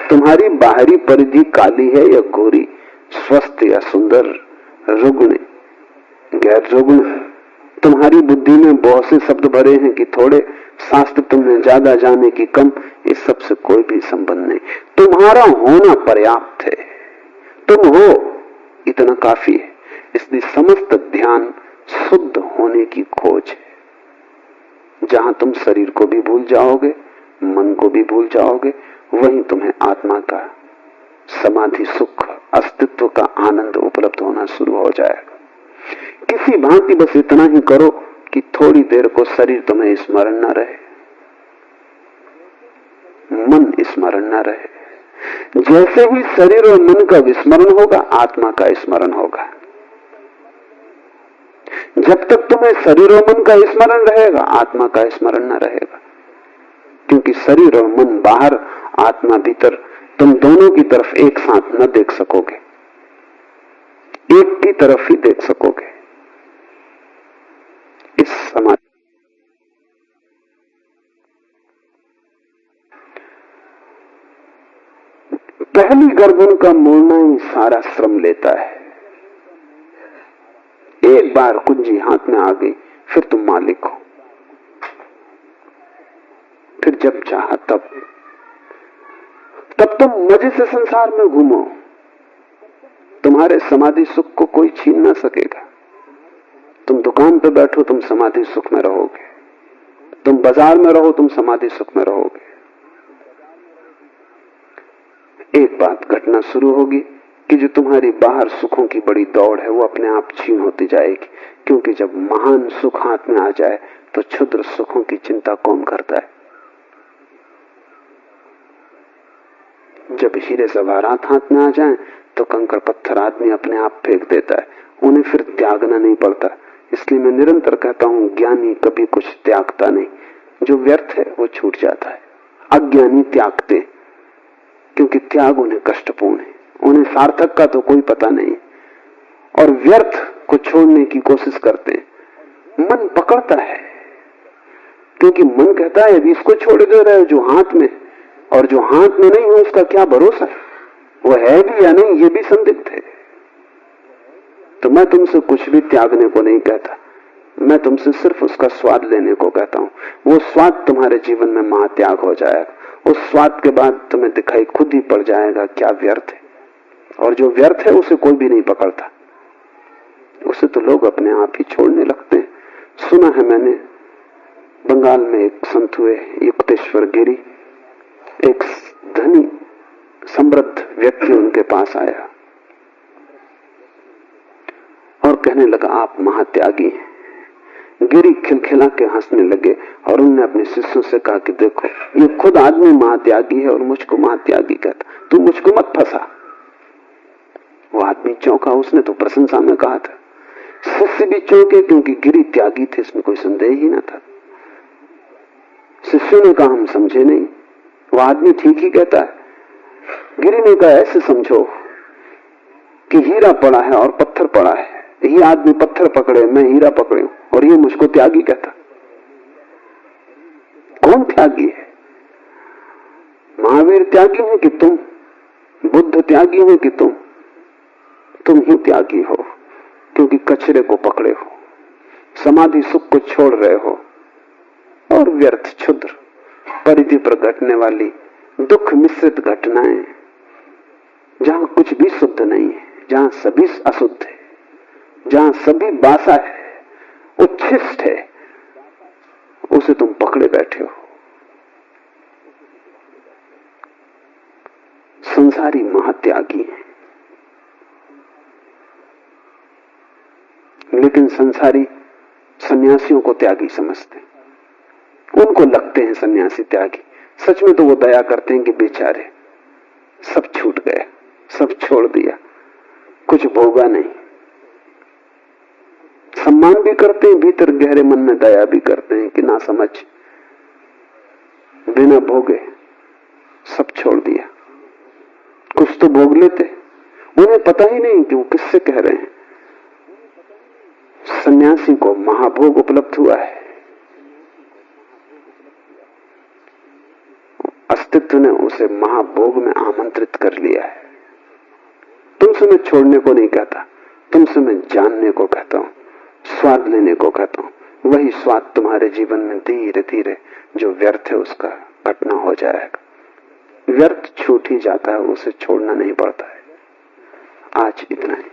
तुम्हारी बाहरी परिधि काली है या गोरी, स्वस्थ या सुंदर, रुग्ण गैर रुग्ण, तुम्हारी बुद्धि में बहुत से शब्द भरे हैं कि थोड़े, शास्त्र तुमने ज्यादा जाने की कम, इस सब से कोई भी संबंध नहीं। तुम्हारा होना पर्याप्त है, तुम हो, इतना काफी है। इसलिए समस्त ध्यान शुद्ध होने की खोज है। जहां तुम शरीर को भी भूल जाओगे, मन को भी भूल जाओगे, वहीं तुम्हें आत्मा का समाधि सुख, अस्तित्व का आनंद उपलब्ध होना शुरू हो जाएगा। किसी भांति बस इतना ही करो कि थोड़ी देर को शरीर तुम्हें स्मरण न रहे, मन स्मरण न रहे। जैसे ही शरीर और मन का विस्मरण होगा, आत्मा का स्मरण होगा। जब तक तुम्हें शरीर और मन का स्मरण रहेगा, आत्मा का स्मरण न रहेगा। क्योंकि शरीर और मन बाहर, आत्मा भीतर, तुम दोनों की तरफ एक साथ न देख सकोगे, एक की तरफ ही देख सकोगे। इस समाधि पहली गर्दन का मोड़ना ही सारा श्रम लेता है। एक बार कुंजी हाथ में आ गई, फिर तुम मालिक हो। फिर जब चाहा तब तुम मजे से संसार में घूमो, तुम्हारे समाधि सुख को कोई छीन ना सकेगा। तुम दुकान पर बैठो, तुम समाधि सुख में रहोगे। तुम बाजार में रहो, तुम समाधि सुख में रहोगे। एक बात घटना शुरू होगी कि जो तुम्हारी बाहर सुखों की बड़ी दौड़ है वो अपने आप छीन होती जाएगी, क्योंकि जब महान सुख हाथ में आ जाए तो क्षुद्र सुखों की चिंता कौन करता है। जब हीरे जवाहरात हाथ में आ जाएं तो कंकड़ पत्थर आदमी अपने आप फेंक देता है, उन्हें फिर त्यागना नहीं पड़ता। इसलिए मैं निरंतर कहता हूं, ज्ञानी कभी कुछ त्यागता नहीं, जो व्यर्थ है वो छूट जाता है। अज्ञानी त्यागते, क्योंकि त्याग उन्हें कष्टपूर्ण है, उन्हें सार्थक का तो कोई पता नहीं, और व्यर्थ को छोड़ने की कोशिश करते हैं। मन पकड़ता है, क्योंकि मन कहता है अभी इसको छोड़ दे रहे हो जो हाथ में, और जो हाथ में नहीं है उसका क्या भरोसा, वो है भी या नहीं ये भी संदिग्ध है। तो मैं तुमसे कुछ भी त्यागने को नहीं कहता, मैं तुमसे सिर्फ उसका स्वाद लेने को कहता हूं। वो स्वाद तुम्हारे जीवन में महात्याग हो जाएगा। उस स्वाद के बाद तुम्हें दिखाई खुद ही पड़ जाएगा क्या व्यर्थ है, और जो व्यर्थ है उसे कोई भी नहीं पकड़ता, उसे तो लोग अपने आप ही छोड़ने लगते हैं। सुना है मैंने, बंगाल में एक संत हुए युक्तेश्वर गिरी, एक धनी समृद्ध व्यक्ति उनके पास आया और कहने लगा आप महात्यागी हैं। गिरी खिलखिला के हंसने लगे और उन्होंने अपने शिष्यों से कहा कि देखो ये खुद आदमी महात्यागी है और मुझको महात्यागी कहता, तू मुझको मत फंसा। वो आदमी चौंका, उसने तो प्रशंसा में कहा था। शिष्य भी चौंके, क्योंकि गिरी त्यागी थे, इसमें कोई संदेह ही ना था। शिष्यों ने कहा हम समझे नहीं, वो आदमी ठीक ही कहता है। गिरी ने कहा ऐसे समझो कि हीरा पड़ा है और पत्थर पड़ा है, ये आदमी पत्थर पकड़े, मैं हीरा पकड़े, और ये मुझको त्यागी कहता। कौन त्यागी है? महावीर त्यागी है कि तुम? बुद्ध त्यागी है कि तुम? तुम ही त्यागी हो, क्योंकि कचरे को पकड़े हो, समाधि सुख को छोड़ रहे हो, और व्यर्थ क्षुद्र परिधि पर घटने वाली दुख मिश्रित घटनाएं, जहां कुछ भी शुद्ध नहीं है, जहां सभी अशुद्ध है, जहां सभी बासा है, उच्छिष्ट है, उसे तुम पकड़े बैठे हो। संसारी महात्यागी है, लेकिन संसारी सन्यासियों को त्यागी समझते हैं। उनको लगते हैं सन्यासी त्यागी, सच में तो वो दया करते हैं कि बेचारे सब छूट गए, सब छोड़ दिया, कुछ भोगा नहीं। सम्मान भी करते हैं, भीतर गहरे मन में दया भी करते हैं कि ना समझ, बिना भोगे सब छोड़ दिया। कुछ तो भोग लेते, उन्हें पता ही नहीं कि वो किससे कह रहे हैं। सन्यासी को महाभोग उपलब्ध हुआ है, अस्तित्व ने उसे महाभोग में आमंत्रित कर लिया है। तुमसे मैं छोड़ने को नहीं कहता, तुमसे मैं जानने को कहता हूं, स्वाद लेने को कहता हूं। वही स्वाद तुम्हारे जीवन में धीरे धीरे जो व्यर्थ है उसका घटना हो जाएगा। व्यर्थ छूट ही जाता है, उसे छोड़ना नहीं पड़ता है। आज इतना ही।